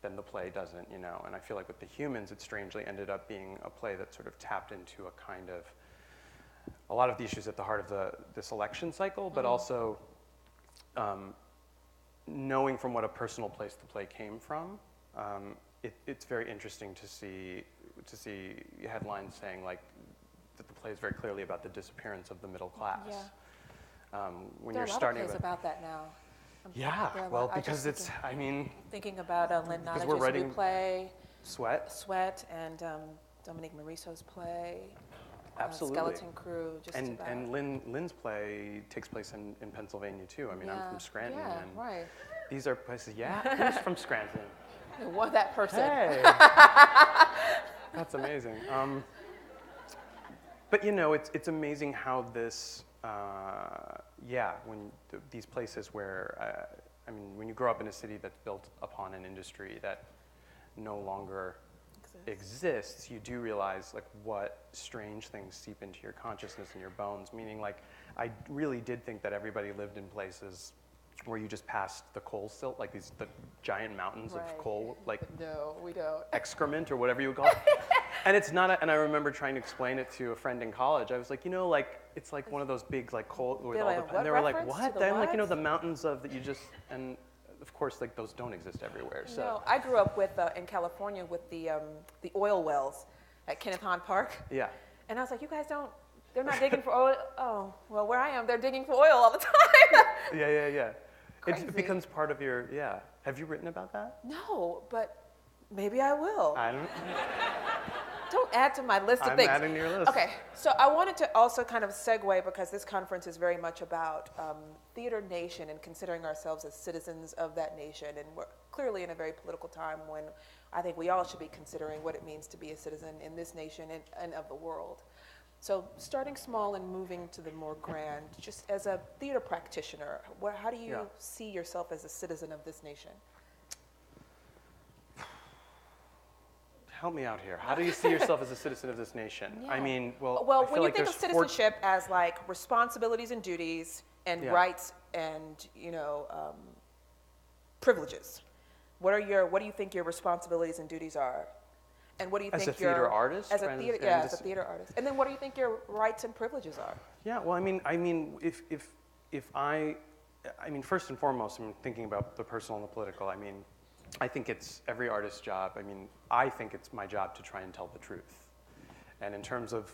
then the play doesn't, you know, and I feel like with The Humans, it strangely ended up being a play that sort of tapped into a kind of, a lot of the issues at the heart of this election cycle, but also knowing from what a personal place the play came from, it's very interesting to see headlines saying like that the play is very clearly about the disappearance of the middle class. Yeah. When there you're are a lot starting of plays about that now. Yeah, well, because it's, I mean, thinking about Lynn because we're Nottage's writing new play, Sweat, and Dominique Morisseau's play. Absolutely. Skeleton Crew, and Lynn's play takes place in Pennsylvania too. I mean, I'm from Scranton. Yeah, and right. These are places, who's from Scranton? What that person? Hey. That's amazing. But you know, it's amazing how this, these places where, I mean, when you grow up in a city that's built upon an industry that no longer exists, you do realize like what strange things seep into your consciousness and your bones. Meaning, like, I really did think that everybody lived in places where you just passed the coal silt, like the giant mountains of coal, like no, we don't. excrement or whatever you would call it. And it's not. And I remember trying to explain it to a friend in college. I was like, you know, like it's like one of those big like coal with all the. And they were like, what? Then like, you know, the mountains of that you just and. Of course, like those don't exist everywhere. So no, I grew up with in California with the oil wells at Kenneth Hahn Park. Yeah. And I was like, you guys don't. They're not digging for oil. Oh, well, where I am, they're digging for oil all the time. Yeah. Crazy. It becomes part of your. Yeah. Have you written about that? No, but maybe I will. I don't. Don't add to my list of things. I'm adding to your list. Okay, so I wanted to also kind of segue because this conference is very much about Theater Nation and considering ourselves as citizens of that nation. And we're clearly in a very political time when I think we all should be considering what it means to be a citizen in this nation and of the world. So starting small and moving to the more grand, just as a theater practitioner, how do you see yourself as a citizen of this nation? help me out here. How do you see yourself as a citizen of this nation? Yeah. I mean, Well, I when feel you like think of there's citizenship as like responsibilities and duties and Yeah. rights and privileges, what do you think your responsibilities and duties are? And what do you As think a theater artist? as a rather theater, than yeah, as a just- theater artist? And then what do you think your rights and privileges are? Yeah, well, if I mean, first and foremost, I'm thinking about the personal and the political. I mean, I think it's every artist's job. I mean, I think it's my job to try and tell the truth. And in terms of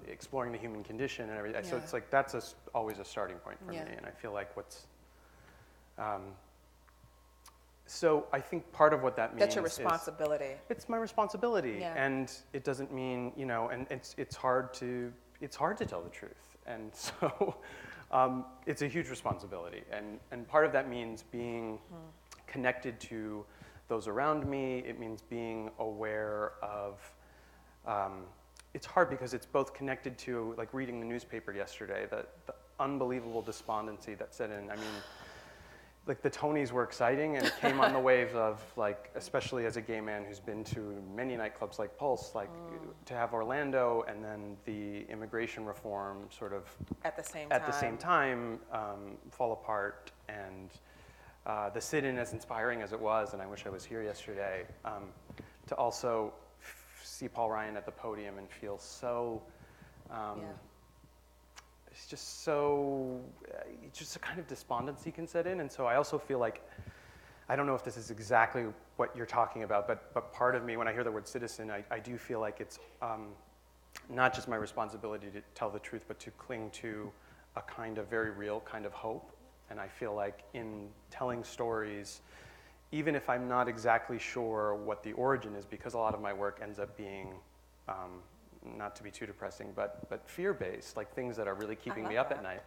exploring the human condition and everything, so it's like that's always a starting point for me. And I feel like so I think part of what that means That's your responsibility. It's my responsibility, Yeah. and it doesn't mean, and it's hard to tell the truth, and so it's a huge responsibility, and part of that means being connected to those around me. It means being aware of. It's hard because it's both connected to, like, reading the newspaper yesterday, the unbelievable despondency that set in. I mean, like, the Tonys were exciting, and it came on the waves of, like, especially as a gay man who's been to many nightclubs like Pulse, like, to have Orlando and then the immigration reform sort of At the same time fall apart, and the sit-in, as inspiring as it was, and I wish I was here yesterday, to also see Paul Ryan at the podium and feel so it's just so, just a kind of despondency can set in. And so I also feel like, I don't know if this is exactly what you're talking about, but part of me, when I hear the word citizen, I do feel like it's not just my responsibility to tell the truth, but to cling to a kind of very real kind of hope. And I feel like in telling stories, even if I'm not exactly sure what the origin is, because a lot of my work ends up being, not to be too depressing, but fear-based, like things that are really keeping me up at night.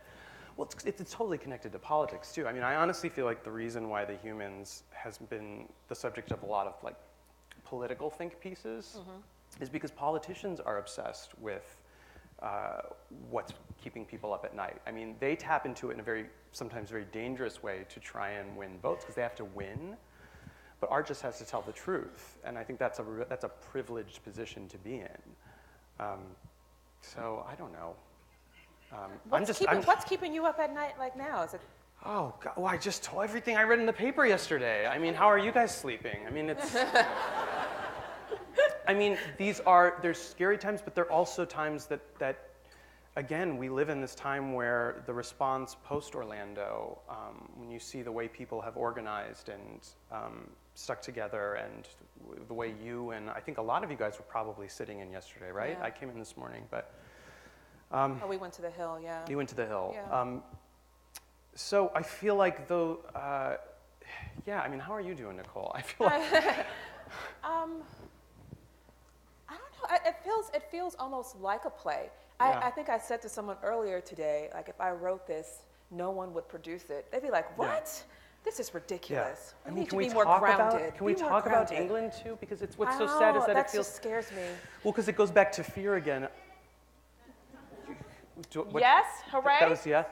Well, it's totally connected to politics, too. I mean, I honestly feel like the reason why The Humans has been the subject of a lot of, like, political think pieces is because politicians are obsessed with what's keeping people up at night. I mean, they tap into it in a sometimes very dangerous way to try and win votes, because they have to win. But art just has to tell the truth, and I think that's a privileged position to be in. So I don't know. What's keeping you up at night like now? Is it? Oh, God, well, I just told everything I read in the paper yesterday. I mean, how are you guys sleeping? I mean, it's. I mean, there's scary times, but there are also times that again, we live in this time where the response post-Orlando, when you see the way people have organized and stuck together, and the way you and I think a lot of you guys were probably sitting in yesterday, right? Yeah. I came in this morning, but. We went to the Hill, yeah. You went to the Hill. Yeah. So I feel like though, yeah, I mean, how are you doing, Nicole? I feel like. I don't know. It feels almost like a play. Yeah. I think I said to someone earlier today, like, if I wrote this, no one would produce it. They'd be like, what? Yeah. This is ridiculous. I We mean, need can to we be more talk grounded. about? Can we Be more talk about grounded. England too? Because it's what's so sad is that it feels. That just scares me. Well, because it goes back to fear again. Yes, hooray. That was yeah.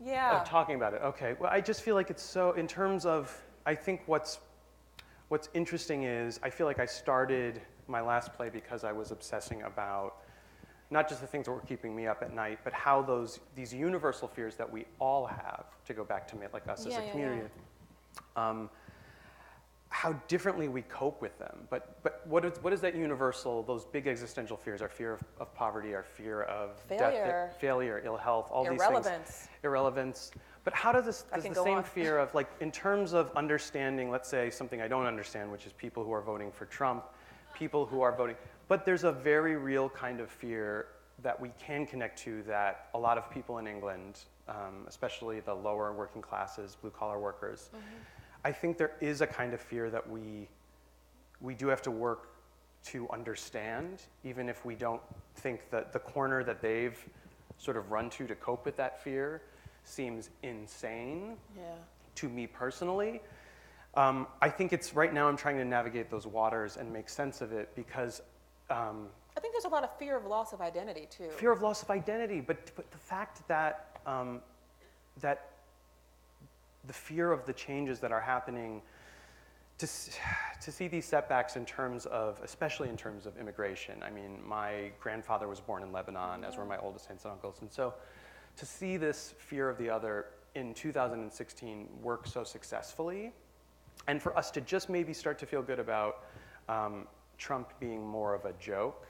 Yeah. Oh, talking about it. Okay. Well, I just feel like it's so. In terms of, I think what's interesting is I feel like I started my last play because I was obsessing about not just the things that were keeping me up at night, but how these universal fears that we all have, to go back to like us as a community, how differently we cope with them. But what is that universal, those big existential fears, our fear of poverty, our fear of Failure. death, failure, ill health, all these Irrelevance. things. Irrelevance. But how does the can go same on. fear of, like, in terms of understanding, let's say something I don't understand, which is people who are voting for Trump, people who are voting, but there's a very real kind of fear that we can connect to that a lot of people in England, especially the lower working classes, blue-collar workers, I think there is a kind of fear that we do have to work to understand, even if we don't think that the corner that they've sort of run to cope with that fear seems insane to me personally. I think it's, right now I'm trying to navigate those waters and make sense of it, because I think there's a lot of fear of loss of identity too. fear of loss of identity, but the fact that that the fear of the changes that are happening to see these setbacks in terms of, especially in terms of immigration. I mean, my grandfather was born in Lebanon, as were my oldest aunts and uncles. And so to see this fear of the other in 2016 work so successfully, and for us to just maybe start to feel good about Trump being more of a joke,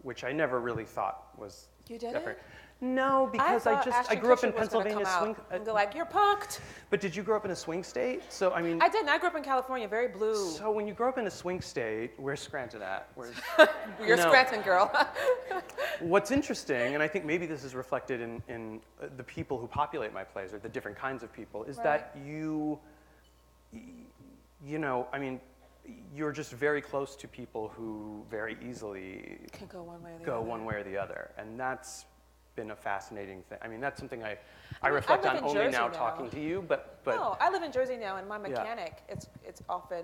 which I never really thought was You did ever. it? No, because I grew up in Pennsylvania swing. And go like, you're punked. But did you grow up in a swing state? So I mean. I didn't. I grew up in California, very blue. So when you grow up in a swing state, where's Scranton at? You're Scranton, girl. What's interesting, and I think maybe this is reflected in the people who populate my plays, or the different kinds of people, is that you know, I mean, you're just very close to people who very easily can go one way or the other. And that's been a fascinating thing. I mean, that's something I reflect on only now talking to you, but no, I live in Jersey now, and my mechanic, it's often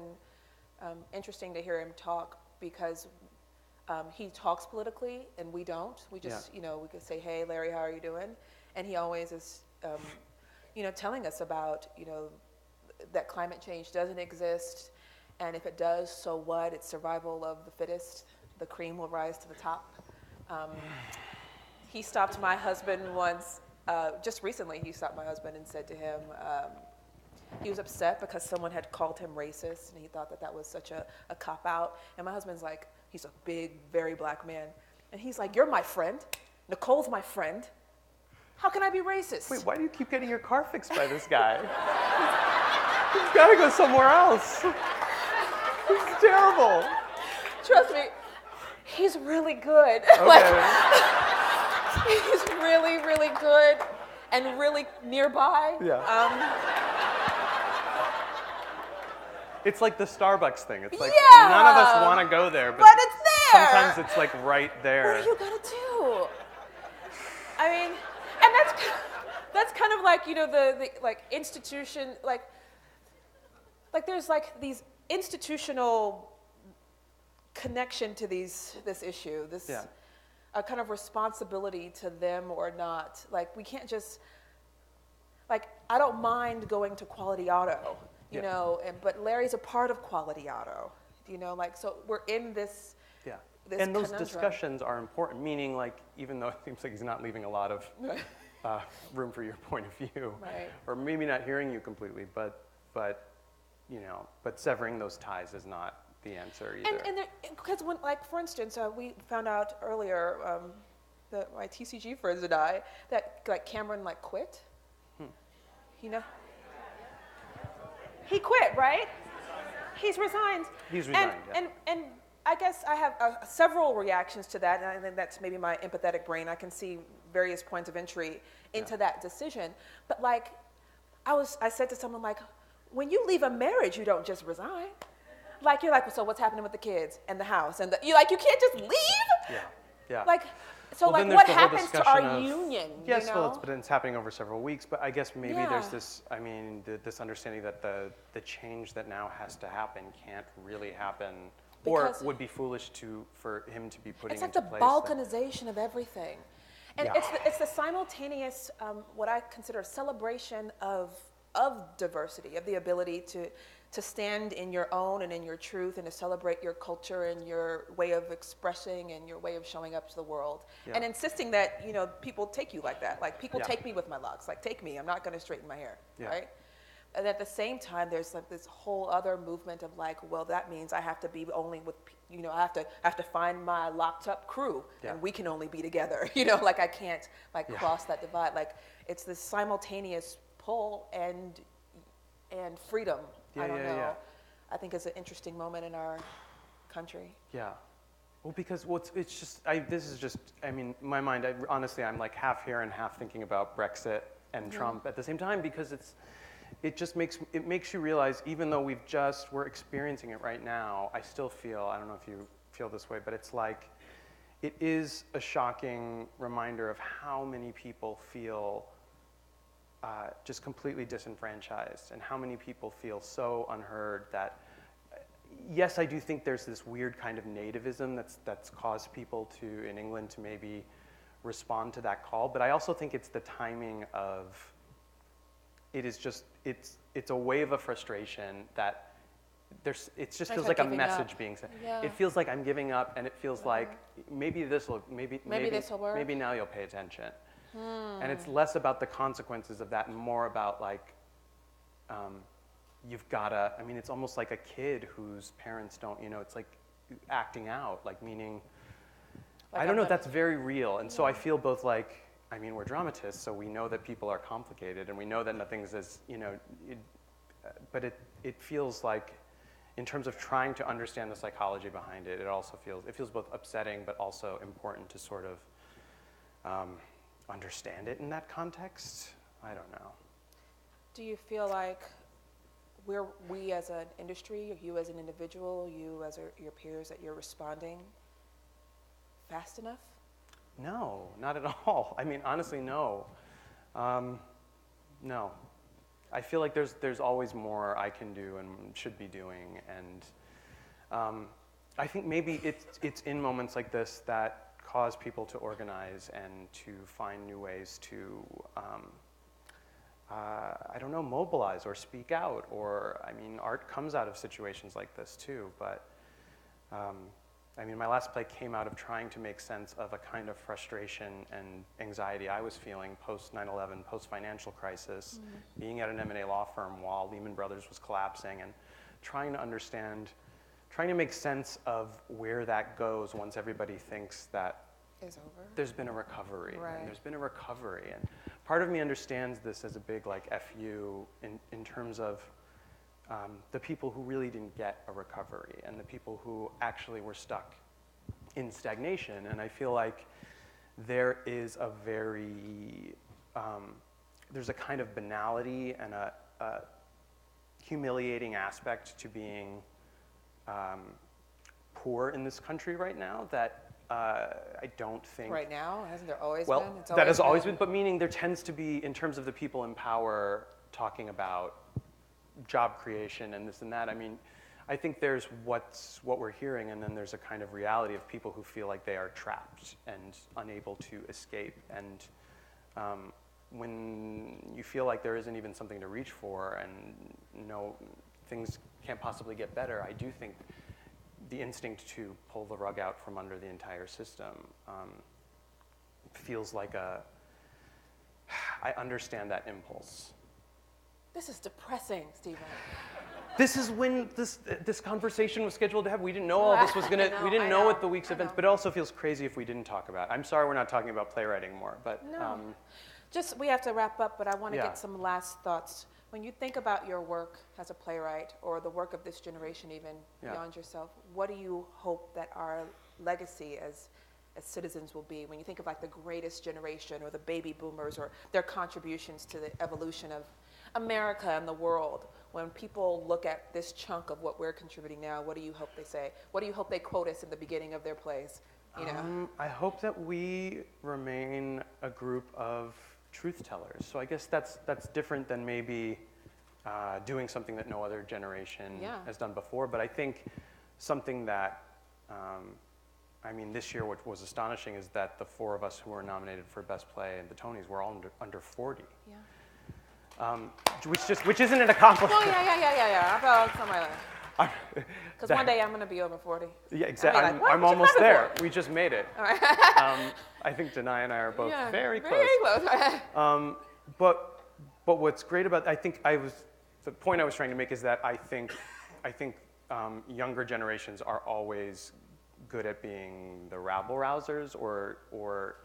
interesting to hear him talk because he talks politically and we don't. We just, you know, we could say, hey, Larry, how are you doing? And he always is, you know, telling us about, you know, that climate change doesn't exist, and if it does, so what? It's survival of the fittest. The cream will rise to the top. He stopped my husband once, just recently he stopped my husband and said to him, he was upset because someone had called him racist, and he thought that that was such a cop-out. And my husband's like, he's a big, very black man. And he's like, you're my friend. Nicole's my friend. How can I be racist? Wait, why do you keep getting your car fixed by this guy? You've got to go somewhere else. It's terrible. Trust me, he's really good. Okay. He's really, really good and really nearby. Yeah. It's like the Starbucks thing. It's like none of us want to go there, but it's there. Sometimes it's like right there. What are you gonna do? I mean, and that's kind of like, you know, the like institution, like there's like these institutional connection to this issue, this a kind of responsibility to them or not. Like we can't just, like I don't mind going to Quality Auto, you know, but Larry's a part of Quality Auto, you know, like so we're in this. This and those conundrum. discussions are important, meaning like even though it seems like he's not leaving a lot of room for your point of view, or maybe not hearing you completely, but you know, but severing those ties is not the answer either. And because when, like for instance, we found out earlier, my TCG friends and I, that like Cameron like quit. You know, he quit, right? He's resigned. He's resigned. And I guess I have several reactions to that, and I think that's maybe my empathetic brain. I can see various points of entry into that decision. But like, I said to someone like, when you leave a marriage, you don't just resign. Like you're like, well, so what's happening with the kids and the house and you can't just leave. Yeah. Like, so well, like, what happens to our union? Yes, you know? well, but it's happening over several weeks. But I guess maybe there's this. I mean, this understanding that the change that now has to happen can't really happen, or would be foolish for him to be putting into place. It's like the balkanization of everything, and it's the simultaneous what I consider a celebration of diversity, of the ability to stand in your own and in your truth and to celebrate your culture and your way of expressing and your way of showing up to the world. And insisting that, you know, people take you like that. Like people take me with my locks, like take me, I'm not gonna straighten my hair, right? And at the same time, there's like this whole other movement of like, well, that means I have to be only with, you know, I have to find my locked up crew and we can only be together, you know, like I can't like cross that divide. Like it's this simultaneous pull and freedom. I don't know. I think it's an interesting moment in our country. Yeah. Well, because it's just, this is just, I mean, my mind, honestly, I'm like half here and half thinking about Brexit and Trump at the same time, because it just makes you realize, even though we're experiencing it right now, I still feel, I don't know if you feel this way, but it's like, it is a shocking reminder of how many people feel just completely disenfranchised, and how many people feel so unheard that, yes, I do think there's this weird kind of nativism that's caused people in England to maybe respond to that call, but I also think it's the timing of, it is just, it's a wave of frustration that it just Like feels a like a giving message up. being sent. Yeah. It feels like I'm giving up, and it feels like maybe this will, maybe this'll work. maybe now you'll pay attention. And it's less about the consequences of that and more about like, you've gotta, I mean, it's almost like a kid whose parents don't, you know, it's like acting out, like meaning, Like I don't know, I'm that's very real. And so I feel both like, I mean, we're dramatists, so we know that people are complicated and we know that nothing's as, you know, but it feels like, in terms of trying to understand the psychology behind it, it feels both upsetting but also important to sort of understand it in that context. I don't know. Do you feel like we as an industry, or you as an individual, you as your peers, that you're responding fast enough? No, not at all. I mean, honestly, no. No. I feel like there's always more I can do and should be doing, and I think maybe it's in moments like this that cause people to organize and to find new ways to, I don't know, mobilize or speak out, or, I mean, art comes out of situations like this too, but I mean, my last play came out of trying to make sense of a kind of frustration and anxiety I was feeling post 9/11, post financial crisis, being at an M&A law firm while Lehman Brothers was collapsing, and trying to understand, trying to make sense of where that goes once everybody thinks that Is over. there's been a recovery, Right. and there's been a recovery, and part of me understands this as a big like FU in terms of the people who really didn't get a recovery and the people who actually were stuck in stagnation. And I feel like there is a very, there's a kind of banality and a humiliating aspect to being poor in this country right now that I don't think. Right now? Hasn't there always Well, been? It's that has always been, but meaning there tends to be, in terms of the people in power talking about job creation and this and that, I mean, I think there's what we're hearing, and then there's a kind of reality of people who feel like they are trapped and unable to escape. And when you feel like there isn't even something to reach for and no, things can't possibly get better, I do think the instinct to pull the rug out from under the entire system feels like I understand that impulse. This is depressing, Stephen. This is when this conversation was scheduled to have. We didn't know all this was gonna. We didn't know what the week's events. But it also feels crazy if we didn't talk about it. I'm sorry we're not talking about playwriting more. But No. Just, we have to wrap up, but I want to Yeah. get some last thoughts. When you think about your work as a playwright, or the work of this generation even, Yeah. beyond yourself, what do you hope that our legacy as citizens will be? When you think of like the greatest generation, or the baby boomers, or their contributions to the evolution of America and the world, when people look at this chunk of what we're contributing now, what do you hope they say? What do you hope they quote us in the beginning of their plays? You know? I hope that we remain a group of truth tellers. So I guess that's different than maybe doing something that no other generation Yeah. has done before. But I think something that, I mean, this year what was astonishing is that the four of us who were nominated for Best Play at the Tonys were all under 40. Yeah. Which isn't an accomplishment. Well, yeah. About something like that. Because one day I'm going to be over 40. Yeah, exactly. I mean, like, I'm what? almost You're there. probably We just made it. I think Denai and I are both Yeah, very close. Very close. But what's great about, the point I was trying to make is that I think younger generations are always good at being the rabble-rousers or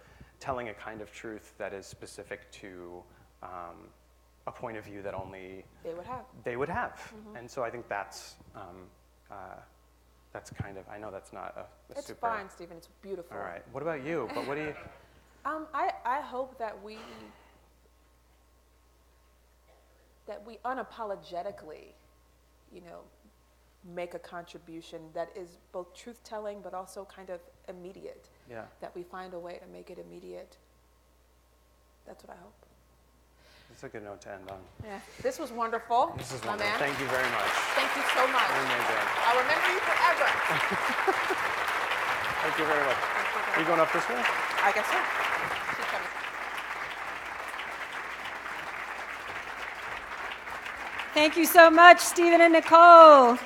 telling a kind of truth that is specific to a point of view that only they would have. Mm-hmm. And so I think that's kind of, I know that's not a It's super. fine, Stephen. It's beautiful. All right. What about you? But what do you? I hope that we unapologetically, make a contribution that is both truth-telling but also kind of immediate. Yeah. That we find a way to make it immediate. That's what I hope. That's a good note to end on. Yeah. This was wonderful. This is my wonderful. man. Thank you very much. Thank you so much. Amazing. I'll remember you forever. Thank you very much. Are you going up this way? I guess so. She's coming. Thank you so much, Stephen and Nicole.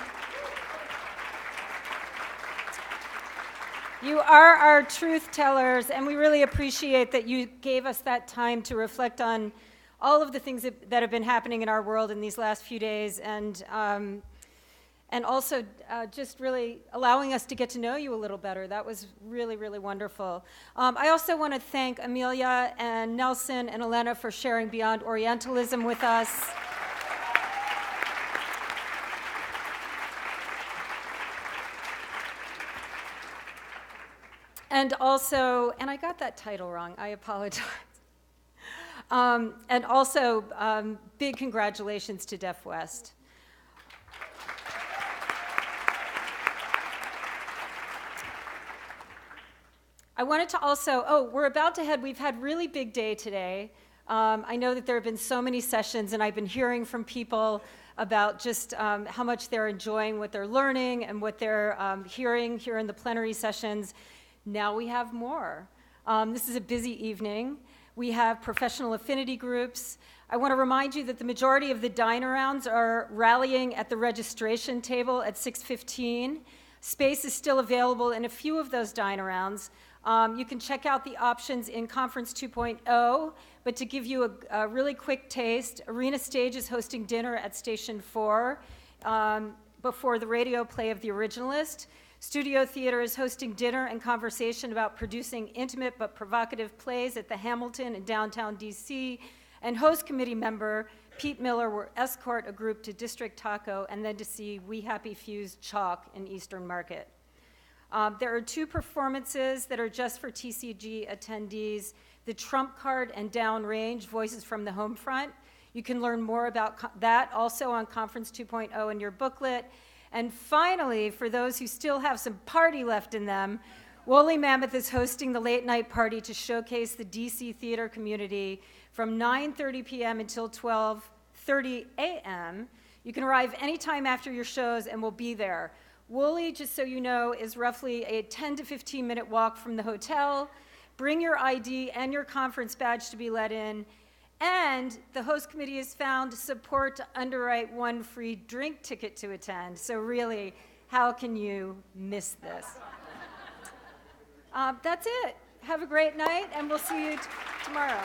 You are our truth tellers, and we really appreciate that you gave us that time to reflect on all of the things that have been happening in our world in these last few days, and also just really allowing us to get to know you a little better. That was really, really wonderful. I also want to thank Amelia and Nelson and Elena for sharing Beyond Orientalism with us. And also, and I got that title wrong, I apologize. And also, big congratulations to Deaf West. I wanted to also, we're about to head, we've had really big day today. I know that there have been so many sessions, and I've been hearing from people about just how much they're enjoying what they're learning and what they're hearing here in the plenary sessions. Now we have more. This is a busy evening. We have professional affinity groups. I want to remind you that the majority of the dine-arounds are rallying at the registration table at 6:15. Space is still available in a few of those dine-arounds. You can check out the options in Conference 2.0, but to give you a really quick taste, Arena Stage is hosting dinner at Station 4 before the radio play of The Originalist. Studio Theater is hosting dinner and conversation about producing intimate but provocative plays at the Hamilton in downtown DC. And host committee member Pete Miller will escort a group to District Taco and then to see We Happy Fuse Chalk in Eastern Market. There are 2 performances that are just for TCG attendees, the Trump Card and Downrange, Voices from the Home Front. You can learn more about that also on Conference 2.0 in your booklet. And finally, for those who still have some party left in them, Woolly Mammoth is hosting the late night party to showcase the DC theater community from 9:30 p.m. until 12:30 a.m. You can arrive anytime after your shows and we'll be there. Woolly, just so you know, is roughly a 10 to 15 minute walk from the hotel. Bring your ID and your conference badge to be let in. And the host committee has found support to underwrite 1 free drink ticket to attend. So really, how can you miss this? That's it. Have a great night, and we'll see you tomorrow.